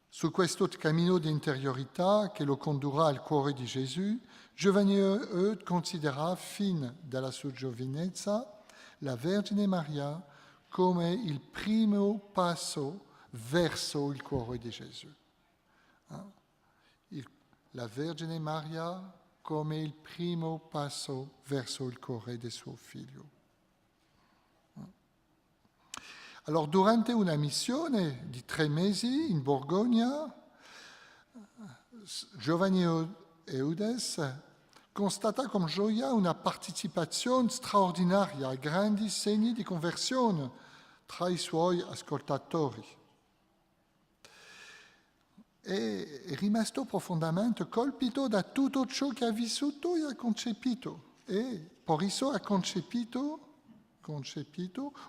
Su questo cammino di interiorità che lo condurrà al cuore di Gesù, Giovanni Eude considera fin dalla sua giovinezza la Vergine Maria come il primo passo verso il cuore di Gesù. La Vergine Maria come il primo passo verso il cuore del suo figlio. Allora, durante una missione di 3 mesi in Borgogna, Giovanni Eudes constata con gioia una partecipazione straordinaria a grandi segni di conversione tra i suoi ascoltatori. è rimasto profondamente colpito da tutto ciò che ha vissuto e ha concepito. E per eso ha concepito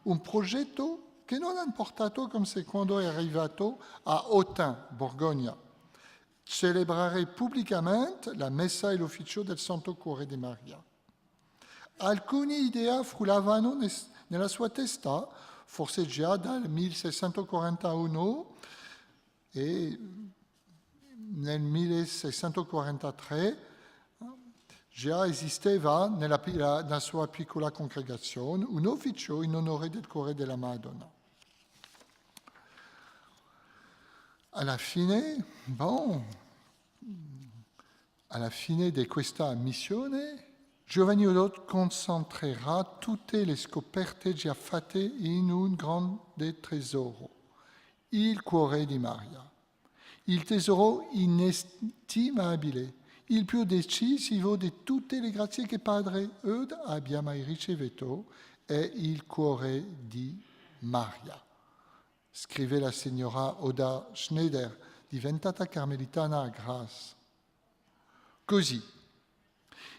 un progetto che non ha portato come se quando è arrivato a Autun, Borgogna. Celebrare pubblicamente la messa e l'ufficio del Santo Cuore di Maria. Alcune idee frullavano nella sua testa, forse già dal 1641 e nel 1643 già esisteva nella sua piccola congregazione un ufficio in onore del Cuore della Madonna. Alla fine di questa missione, Giovanni Oddot concentrerà tutte le scoperte già fatte in un grande tesoro, il Cuore di Maria. Il tesoro inestimabile, il più decisivo di tutte le grazie che Padre Eud abbia mai ricevuto, è il Cuore di Maria. Scrive la signora Oda Schneider, diventata carmelitana a Grasse. Così,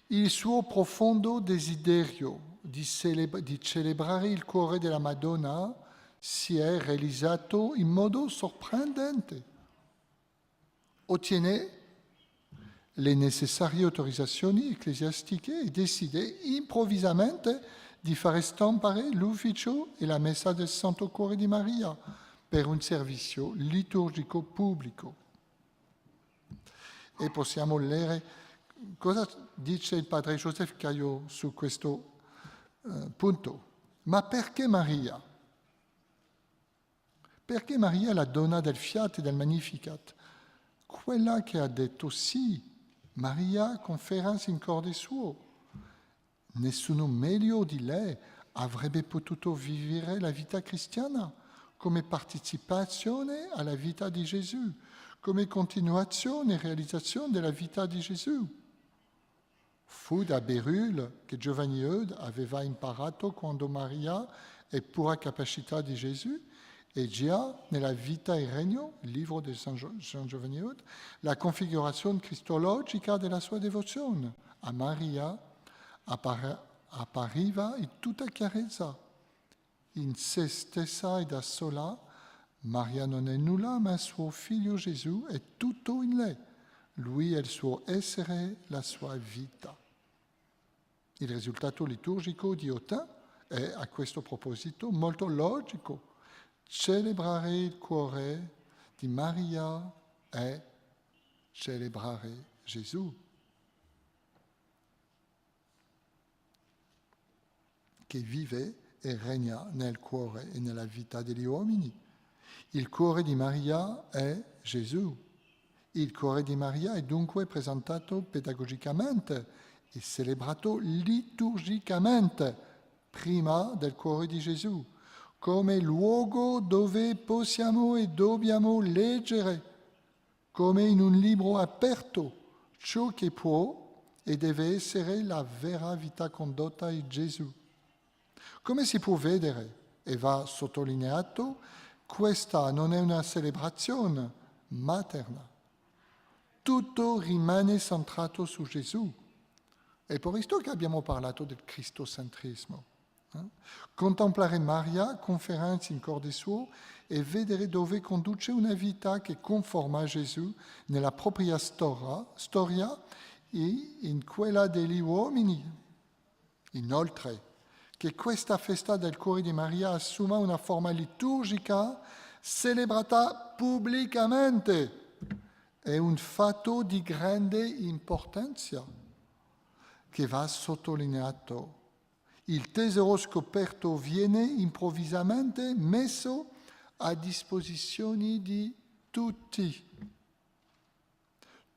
il suo profondo desiderio di celebrare il Cuore della Madonna si è realizzato in modo sorprendente. Ottiene le necessarie autorizzazioni ecclesiastiche e decide improvvisamente di fare stampare l'ufficio e la messa del Santo Cuore di Maria per un servizio liturgico pubblico. E possiamo leggere cosa dice il padre Joseph Caillot su questo punto. Ma perché Maria? Perché Maria è la donna del Fiat e del Magnificat? Quella che ha detto sì, Maria conferenza in corde suo. Nessuno meglio di lei avrebbe potuto vivere la vita cristiana come partecipazione alla vita di Gesù, come continuazione e realizzazione della vita di Gesù. Fu da Bérulle che Giovanni Eud aveva imparato quando Maria è pura capacità di Gesù e già nella Vita e Regno, il libro di San Giovanni Eud, la configurazione cristologica della sua devozione a Maria appariva in tutta chiarezza. In se stessa e da sola, Maria non è nulla, ma suo figlio Gesù è tutto in lei. Lui è il suo essere, la sua vita. Il risultato liturgico di Autun è a questo proposito molto logico. Celebrare il cuore di Maria è celebrare Gesù, che vive e regna nel cuore e nella vita degli uomini. Il cuore di Maria è Gesù. Il cuore di Maria è dunque presentato pedagogicamente e celebrato liturgicamente prima del cuore di Gesù, come luogo dove possiamo e dobbiamo leggere, come in un libro aperto, ciò che può e deve essere la vera vita condotta in Gesù. Come si può vedere, e va sottolineato, questa non è una celebrazione materna. Tutto rimane centrato su Gesù. È per questo che abbiamo parlato del cristocentrismo. Contemplare Maria, conferenza in corde suo, e vedere dove conduce una vita che conforma Gesù nella propria storia e in quella degli uomini. Inoltre, che questa festa del Cuore di Maria assuma una forma liturgica celebrata pubblicamente è un fatto di grande importanza che va sottolineato. Il tesoro scoperto viene improvvisamente messo a disposizione di tutti.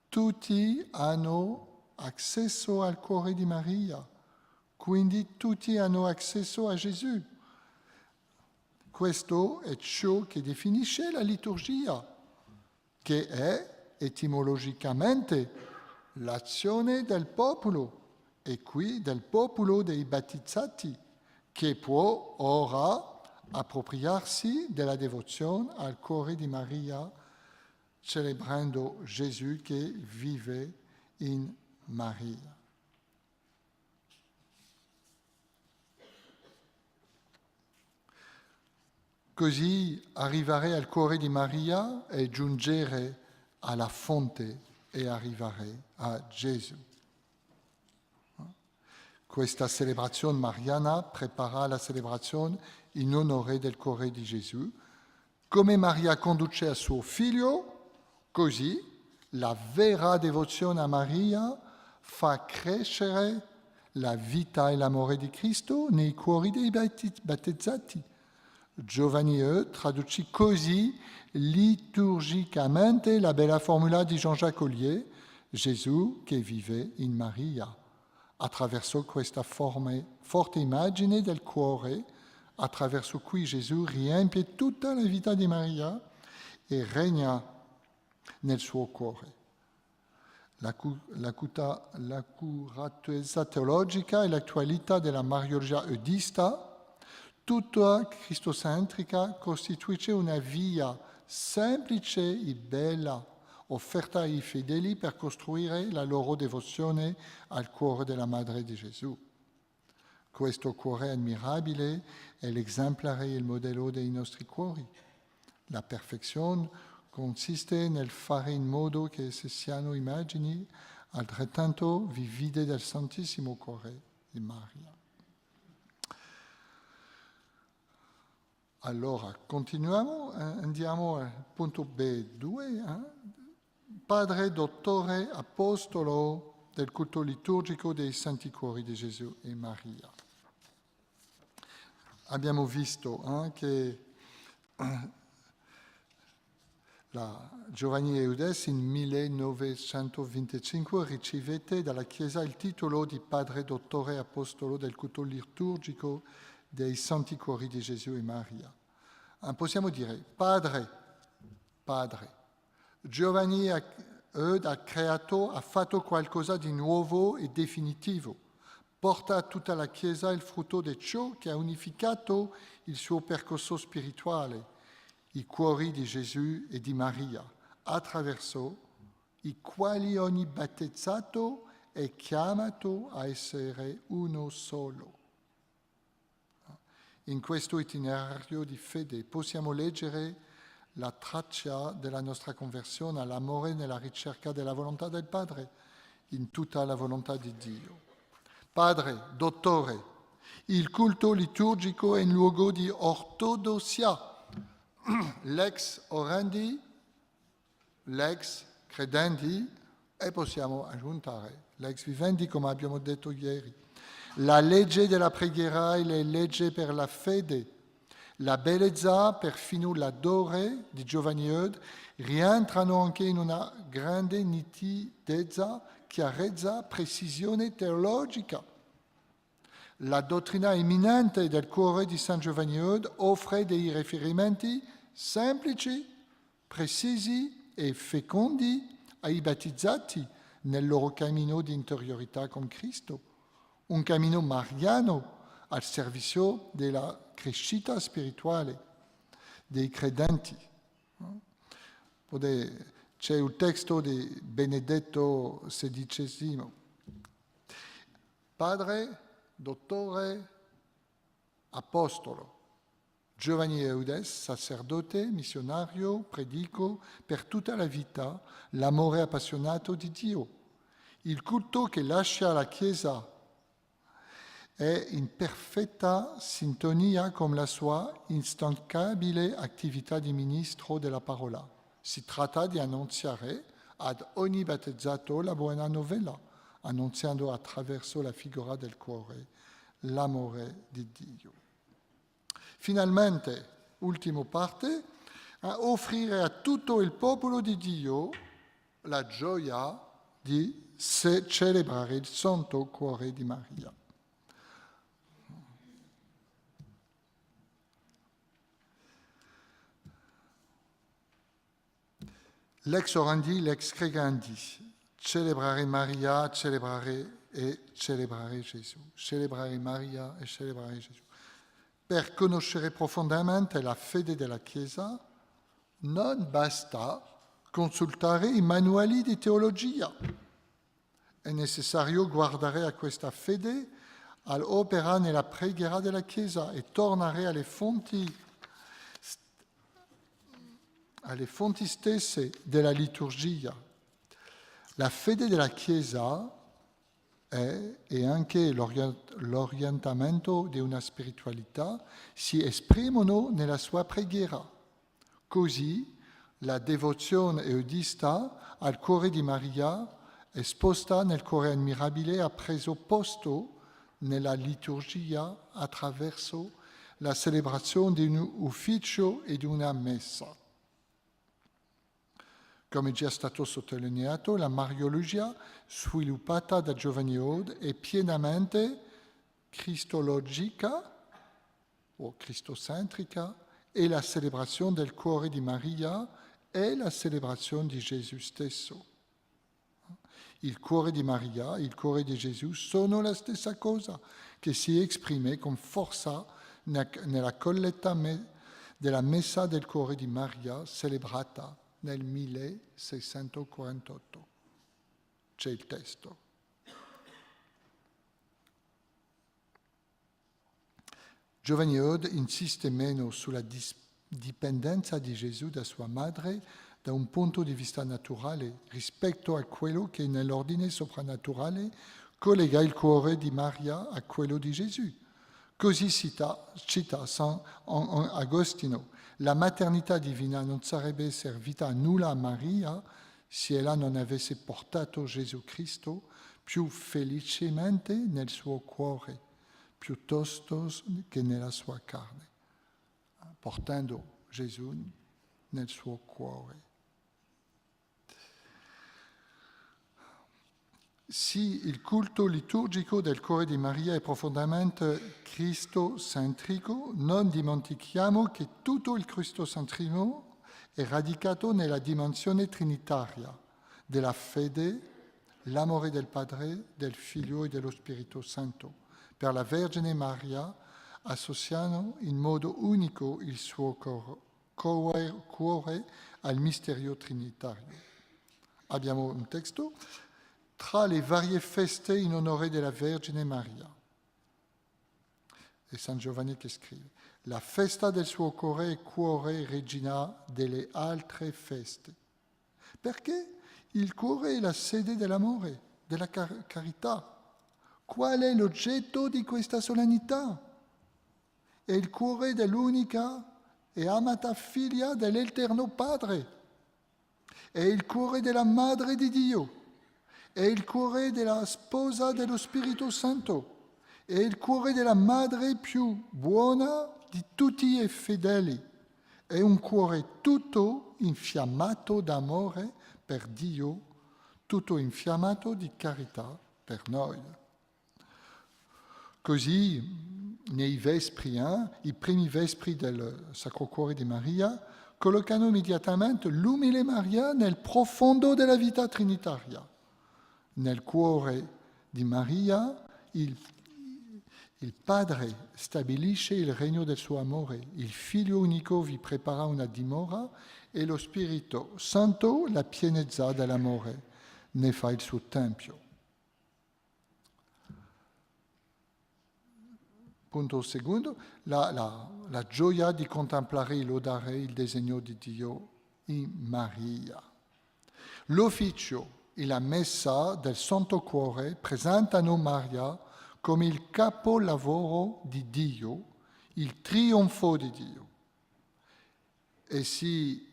Tutti hanno accesso al Cuore di Maria. Quindi tutti hanno accesso a Gesù. Questo è ciò che definisce la liturgia, che è etimologicamente l'azione del popolo, e qui del popolo dei battezzati, che può ora appropriarsi della devozione al Cuore di Maria celebrando Gesù che vive in Maria. Così arrivare al cuore di Maria è giungere alla fonte e arrivare a Gesù. Questa celebrazione mariana prepara la celebrazione in onore del cuore di Gesù. Come Maria conduce a suo figlio, così la vera devozione a Maria fa crescere la vita e l'amore di Cristo nei cuori dei battezzati. Giovanni traduce così liturgicamente la bella formula di Jean-Jacques Ollier, Gesù che vive in Maria. Attraverso questa forte immagine del cuore, attraverso cui Gesù riempie tutta la vita di Maria e regna nel suo cuore. L'accuratezza teologica e l'attualità della Mariologia eudista, tutta cristocentrica, costituisce una via semplice e bella offerta ai fedeli per costruire la loro devozione al cuore della Madre di Gesù. Questo cuore ammirabile è l'esemplare e il modello dei nostri cuori. La perfezione consiste nel fare in modo che esse siano immagini altrettanto vivide del Santissimo Cuore di Maria. Allora, continuiamo, andiamo al punto B2. Padre, dottore, apostolo del culto liturgico dei Santi Cuori di Gesù e Maria. Abbiamo visto che la Giovanni Eudes in 1925 ricevette dalla Chiesa il titolo di Padre, dottore, apostolo del culto liturgico dei Santi Cuori di Gesù e Maria. Possiamo dire Padre. Giovanni Eudes ha fatto qualcosa di nuovo e definitivo. Porta a tutta la Chiesa il frutto di ciò che ha unificato il suo percorso spirituale, i cuori di Gesù e di Maria, attraverso i quali ogni battezzato è chiamato a essere uno solo. In questo itinerario di fede possiamo leggere la traccia della nostra conversione all'amore nella ricerca della volontà del Padre, in tutta la volontà di Dio. Padre, dottore, il culto liturgico è un luogo di ortodossia, l'ex orandi, l'ex credendi e possiamo aggiungere l'ex vivendi come abbiamo detto ieri. La legge della preghiera e le leggi per la fede, la bellezza, perfino l'adore di Giovanni Eudes, rientrano anche in una grande nitidezza, chiarezza, precisione teologica. La dottrina eminente del cuore di San Giovanni Eudes offre dei riferimenti semplici, precisi e fecondi ai battezzati nel loro cammino di interiorità con Cristo. Un cammino mariano al servizio della crescita spirituale dei credenti. C'è il testo di Benedetto XVI. Padre, dottore, apostolo. Giovanni Eudes, sacerdote, missionario, predico per tutta la vita l'amore appassionato di Dio. Il culto che lascia la Chiesa è in perfetta sintonia con la sua instancabile attività di ministro della parola. Si tratta di annunziare ad ogni battezzato la buona novella, annunziando attraverso la figura del cuore l'amore di Dio. Finalmente, ultima parte, a offrire a tutto il popolo di Dio la gioia di celebrare il Santo Cuore di Maria. L'ex orandi, l'ex cregandi, celebrare Maria, celebrare Gesù, celebrare Maria e celebrare Gesù. Per conoscere profondamente la fede della Chiesa non basta consultare i manuali di teologia. È necessario guardare a questa fede all'opera nella preghiera della Chiesa e tornare alle fonti stesse della liturgia. La fede della Chiesa e anche l'orientamento di una spiritualità si esprimono nella sua preghiera. Così la devozione eudista al cuore di Maria, esposta nel cuore ammirabile, ha preso posto nella liturgia attraverso la celebrazione di un ufficio e di una messa. Come già stato sottolineato, la Mariologia, sviluppata da Giovanni Eudes, è pienamente cristologica o cristocentrica e la celebrazione del cuore di Maria è la celebrazione di Gesù stesso. Il cuore di Maria e il cuore di Gesù sono la stessa cosa, che si esprime con forza nella colletta della messa del cuore di Maria celebrata nel 1648. C'è il testo. Giovanni Eudes insiste meno sulla dipendenza di Gesù da sua madre da un punto di vista naturale rispetto a quello che nell'ordine soprannaturale collega il cuore di Maria a quello di Gesù. Così cita San Agostino: la maternità divina non sarebbe servita a nulla a Maria se ella non avesse portato Gesù Cristo più felicemente nel suo cuore, piuttosto che nella sua carne, portando Gesù nel suo cuore. Sì, il culto liturgico del cuore di Maria è profondamente cristocentrico, non dimentichiamo che tutto il cristocentrismo è radicato nella dimensione trinitaria della fede, l'amore del Padre, del Figlio e dello Spirito Santo. Per la Vergine Maria associano in modo unico il suo cuore al mistero trinitario. Abbiamo un testo. Tra le varie feste in onore della Vergine Maria. È San Giovanni che scrive: la festa del suo cuore è cuore regina delle altre feste. Perché il cuore è la sede dell'amore, della carità. Qual è l'oggetto di questa solennità? È il cuore dell'unica e amata figlia dell'Eterno Padre. È il cuore della Madre di Dio. È il cuore della sposa dello Spirito Santo, è il cuore della madre più buona di tutti i fedeli, è un cuore tutto infiammato d'amore per Dio, tutto infiammato di carità per noi. Così, nei vespri, i primi vespri del Sacro Cuore di Maria, collocano immediatamente l'umile Maria nel profondo della vita trinitaria. Nel cuore di Maria il Padre stabilisce il regno del suo amore, il Figlio unico vi prepara una dimora e lo Spirito Santo, la pienezza dell'amore, ne fa il suo tempio. Punto secondo, la gioia di contemplare e lodare il disegno di Dio in Maria. L'ufficio e la messa del Santo Cuore presentano Maria come il capolavoro di Dio, il trionfo di Dio. E si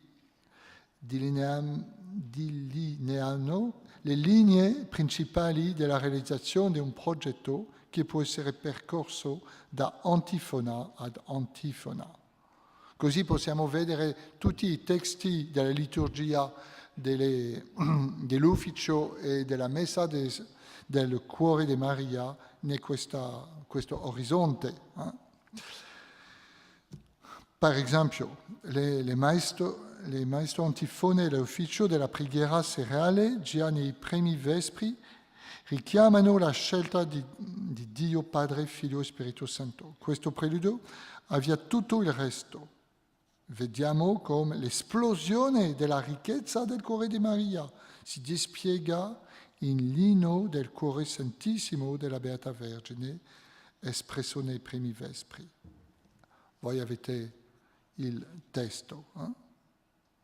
delineano le linee principali della realizzazione di un progetto che può essere percorso da antifona ad antifona. Così possiamo vedere tutti i testi della liturgia dell'ufficio e della messa del cuore di Maria in questo orizzonte. Per esempio, le maestro antifone dell'ufficio della preghiera seriale, già nei primi vespri, richiamano la scelta di Dio Padre, Figlio e Spirito Santo. Questo preludio avvia tutto il resto. vediamo come l'esplosione della ricchezza del cuore di Maria si dispiega in l'inno del cuore santissimo della Beata Vergine, espresso nei primi vespri. Voi avete il testo.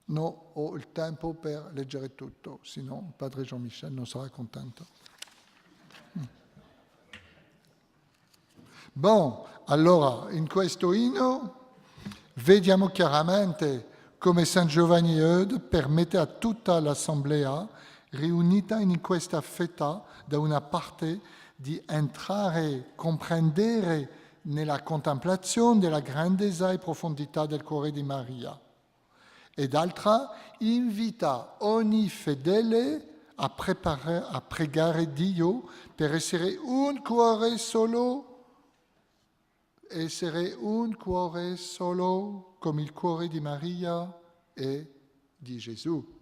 No, ho il tempo per leggere tutto, sennò il padre Jean-Michel non sarà contento. Bon, allora, in questo inno vediamo chiaramente come San Giovanni Eudes permette a tutta l'assemblea riunita in questa festa, da una parte, di entrare, comprendere nella contemplazione della grandezza e profondità del cuore di Maria, e d'altra invita ogni fedele a pregare Dio per essere un cuore solo come il cuore di Maria e di Gesù.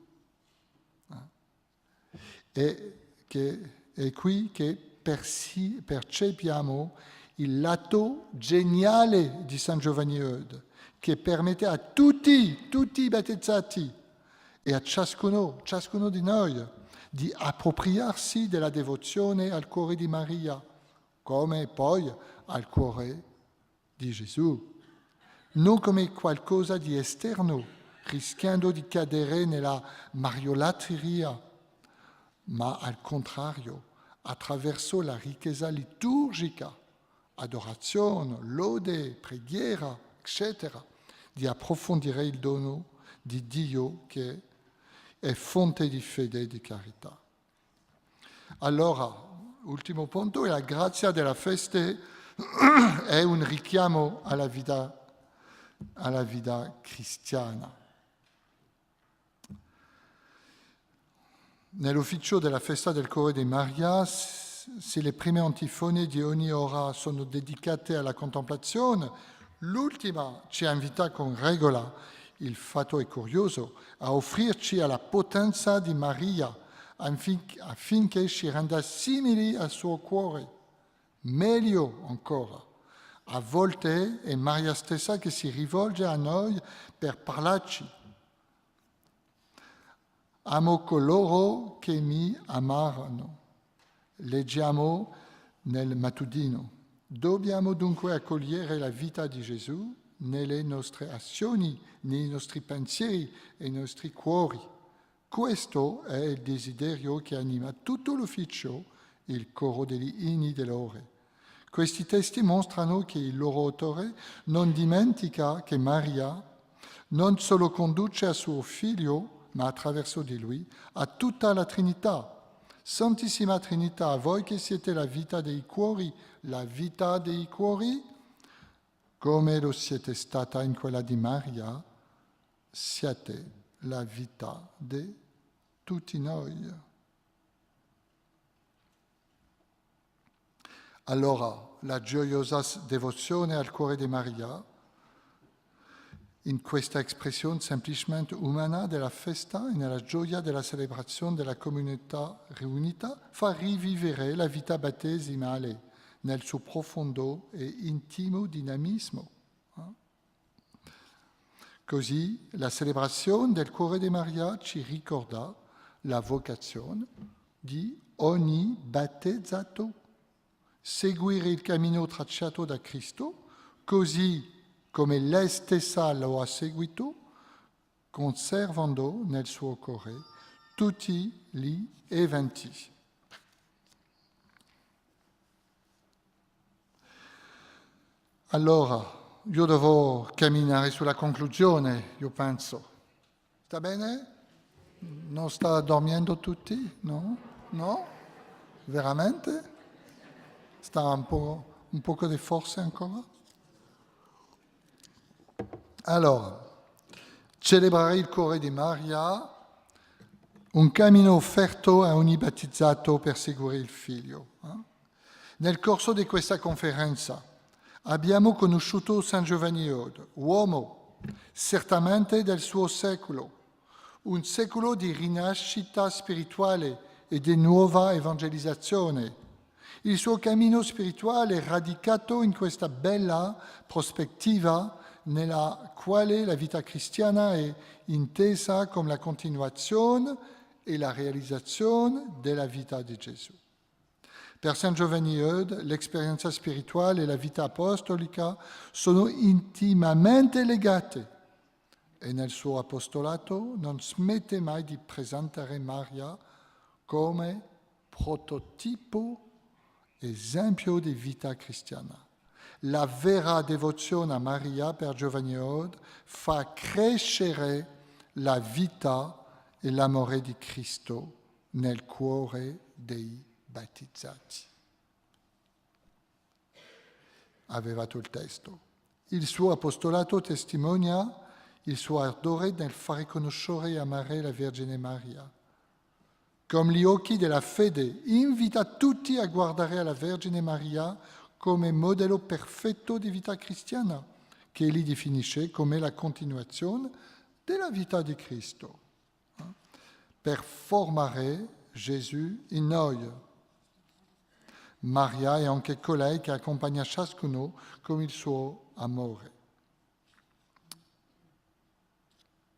È qui che percepiamo il lato geniale di San Giovanni Eudes, che permette a tutti i battezzati e a ciascuno di noi di appropriarsi della devozione al cuore di Maria, come poi al cuore di Gesù, non come qualcosa di esterno, rischiando di cadere nella mariolatteria, ma al contrario, attraverso la ricchezza liturgica, adorazione, lode, preghiera, eccetera, di approfondire il dono di Dio che è fonte di fede e di carità. Allora, ultimo punto, la grazia della feste è un richiamo alla vita cristiana. Nell'ufficio della festa del cuore di Maria, se le prime antifone di ogni ora sono dedicate alla contemplazione, l'ultima ci invita con regola, il fatto è curioso, a offrirci alla potenza di Maria affinché ci renda simili al suo cuore. Meglio ancora, a volte è Maria stessa che si rivolge a noi per parlarci. Amo coloro che mi amarono. Leggiamo nel mattutino. Dobbiamo dunque accogliere la vita di Gesù nelle nostre azioni, nei nostri pensieri e nei nostri cuori. Questo è il desiderio che anima tutto l'ufficio, il coro degli inni delle ore. Questi testi mostrano che il loro autore non dimentica che Maria non solo conduce a suo figlio, ma attraverso di lui, a tutta la Trinità. Santissima Trinità, voi che siete la vita dei cuori, come lo siete stata in quella di Maria, siete la vita di tutti noi. Allora, la gioiosa devozione al cuore di Maria, in questa espressione semplicemente umana della festa e nella gioia della celebrazione della comunità riunita, fa rivivere la vita battesimale nel suo profondo e intimo dinamismo. Così la celebrazione del cuore di Maria ci ricorda la vocazione di ogni battezzato, seguire il cammino tracciato da Cristo, così come lei stessa lo ha seguito, conservando nel suo cuore tutti gli eventi. Allora, io devo camminare sulla conclusione, io penso. Sta bene? Non sta dormendo tutti? No? No? Veramente? Sta un poco di forza ancora? Allora, celebrare il cuore di Maria, un cammino offerto a ogni battezzato per seguire il figlio. Nel corso di questa conferenza abbiamo conosciuto San Giovanni Eudes, uomo certamente del suo secolo, un secolo di rinascita spirituale e di nuova evangelizzazione. Il suo cammino spirituale è radicato in questa bella prospettiva nella quale la vita cristiana è intesa come la continuazione e la realizzazione della vita di Gesù. Per San Giovanni Eudes, l'esperienza spirituale e la vita apostolica sono intimamente legate e nel suo apostolato non smette mai di presentare Maria come prototipo, esempio di vita cristiana. La vera devozione a Maria per Giovanni Eudes fa crescere la vita e l'amore di Cristo nel cuore dei battezzati. Aveva il testo. Il suo apostolato testimonia il suo ardore nel fare conoscere e amare la Vergine Maria. Come gli occhi della fede invita tutti a guardare alla Vergine Maria come modello perfetto di vita cristiana, che egli definisce come la continuazione della vita di Cristo, per formare Gesù in noi. Maria è anche colei che accompagna ciascuno con il suo amore.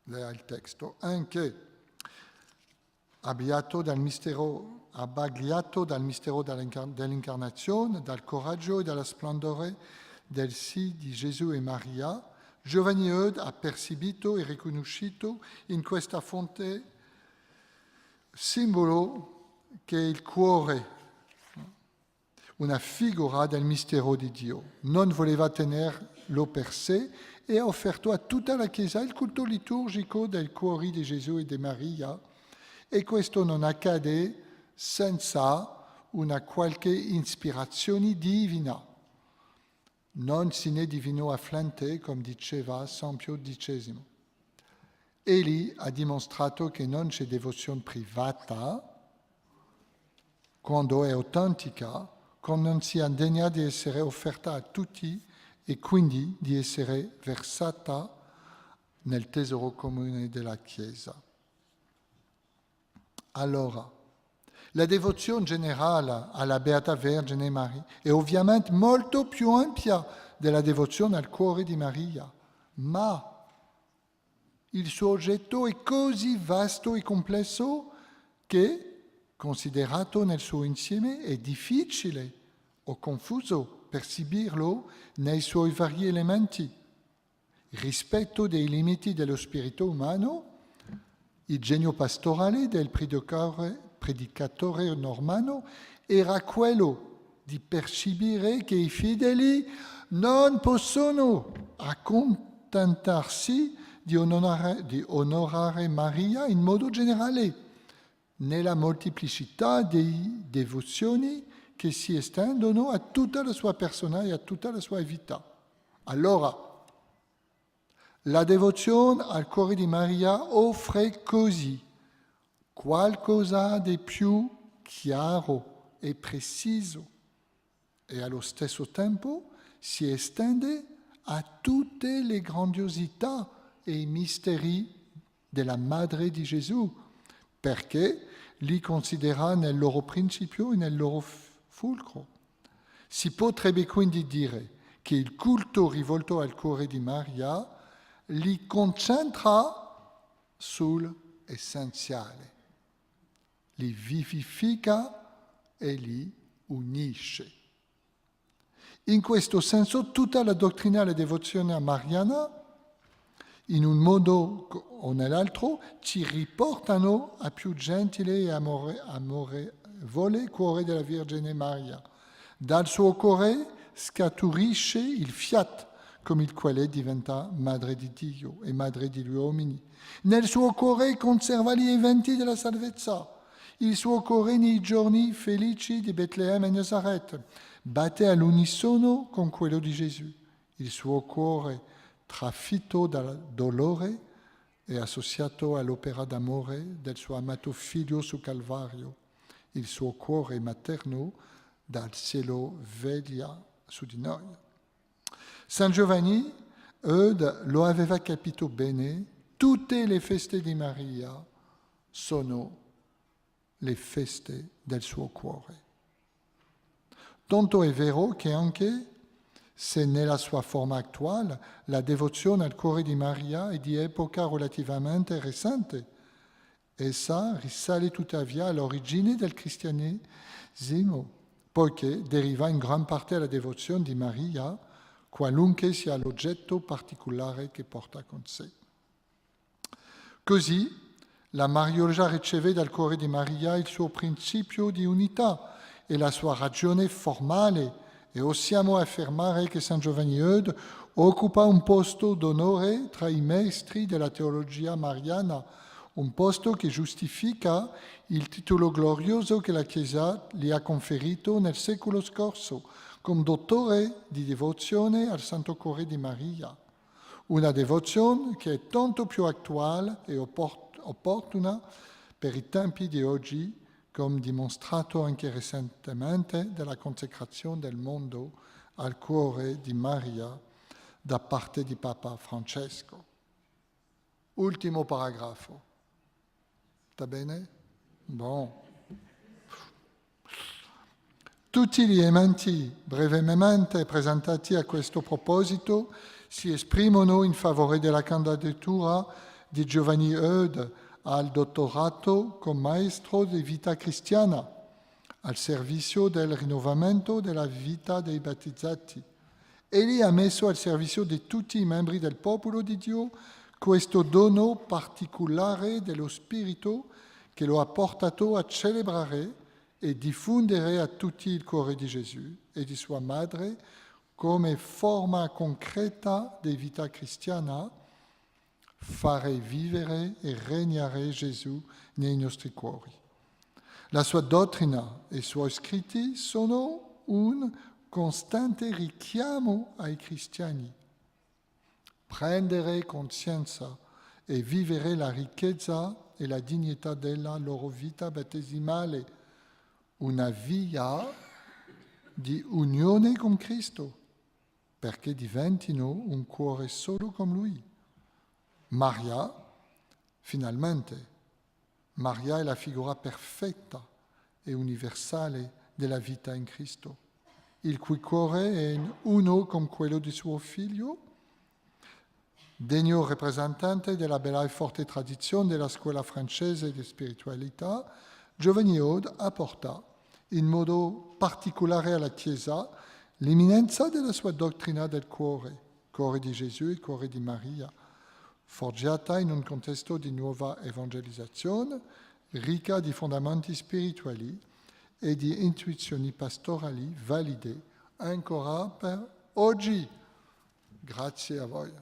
Lea il testo. Anche abbagliato dal mistero dell'incarnazione, dal coraggio e dalla splendore del sì di Gesù e Maria, Giovanni Eudes ha percepito e riconosciuto in questa fonte simbolo che è il cuore, una figura del mistero di Dio. Non voleva tenerlo per sé e ha offerto a tutta la Chiesa il culto liturgico del cuore di Gesù e di Maria, e questo non accade senza una qualche ispirazione divina. Non sine divino afflante, come diceva San Pio XI. Egli ha dimostrato che non c'è devozione privata quando è autentica, quando non sia degna di essere offerta a tutti e quindi di essere versata nel tesoro comune della Chiesa. Allora, la devozione generale alla Beata Vergine Maria è ovviamente molto più ampia della devozione al cuore di Maria, ma il suo oggetto è così vasto e complesso che, considerato nel suo insieme, è difficile o confuso percepirlo nei suoi vari elementi. Rispetto dei limiti dello spirito umano, il genio pastorale del predicatore normanno era quello di percepire che i fedeli non possono accontentarsi di onorare Maria in modo generale, nella molteplicità di devozioni che si estendono a tutta la sua persona e a tutta la sua vita. Allora, la devozione al cuore di Maria offre così qualcosa di più chiaro e preciso e allo stesso tempo si estende a tutte le grandiosità e i misteri della Madre di Gesù, perché li considera nel loro principio e nel loro fulcro. Si potrebbe quindi dire che il culto rivolto al cuore di Maria li concentra sull'essenziale, li vivifica e li unisce. In questo senso tutta la dottrinale devozione mariana, in un modo o nell'altro, ci riportano a più gentile e amorevole cuore della Vergine Maria. Dal suo cuore scaturisce il fiat, con il quale diventa madre di Dio e madre degli uomini. Nel suo cuore conserva gli eventi della salvezza. Il suo cuore nei giorni felici di Betlemme e Nazareth batte all'unisono con quello di Gesù. Il suo cuore, trafitto dal dolore, è associato all'opera d'amore del suo amato figlio sul Calvario. Il suo cuore materno dal cielo veglia su di noi. San Giovanni Eudes lo aveva capito bene, tutte le feste di Maria sono le feste del suo cuore. Tanto è vero che anche Se nella sua forma attuale la devozione al cuore di Maria è di epoca relativamente recente. Essa risale tuttavia all'origine del cristianesimo, poiché deriva in gran parte dalla devozione di Maria, qualunque sia l'oggetto particolare che porta con sé. Così la Mariologia riceve dal cuore di Maria il suo principio di unità e la sua ragione formale, e osiamo affermare che San Giovanni Eudes occupa un posto d'onore tra i maestri della teologia mariana, un posto che giustifica il titolo glorioso che la Chiesa gli ha conferito nel secolo scorso, come dottore di devozione al Santo Cuore di Maria. Una devozione che è tanto più attuale e opportuna per i tempi di oggi, come dimostrato anche recentemente dalla consacrazione del mondo al cuore di Maria da parte di Papa Francesco. Ultimo paragrafo. Sta bene? Bon. Tutti gli elementi brevemente presentati a questo proposito si esprimono in favore della candidatura di Giovanni Eudes al dottorato come maestro di vita cristiana, al servizio del rinnovamento della vita dei battezzati. Egli ha messo al servizio di tutti i membri del popolo di Dio questo dono particolare dello Spirito che lo ha portato a celebrare e diffondere a tutti il cuore di Gesù e di sua madre come forma concreta di vita cristiana, fare vivere e regnare Gesù nei nostri cuori. La sua dottrina e i suoi scritti sono un costante richiamo ai cristiani. Prendere coscienza e vivere la ricchezza e la dignità della loro vita battesimale, una via di unione con Cristo, perché diventino un cuore solo come Lui. Maria, finalmente, Maria è la figura perfetta e universale della vita in Cristo, il cui cuore è uno con quello di suo figlio, degno rappresentante della bella e forte tradizione della scuola francese di spiritualità. Giovanni Eudes apporta in modo particolare alla Chiesa l'imminenza della sua dottrina del cuore di Gesù e cuore di Maria, forgiata in un contesto di nuova evangelizzazione, ricca di fondamenti spirituali e di intuizioni pastorali valide ancora per oggi. Grazie a voi.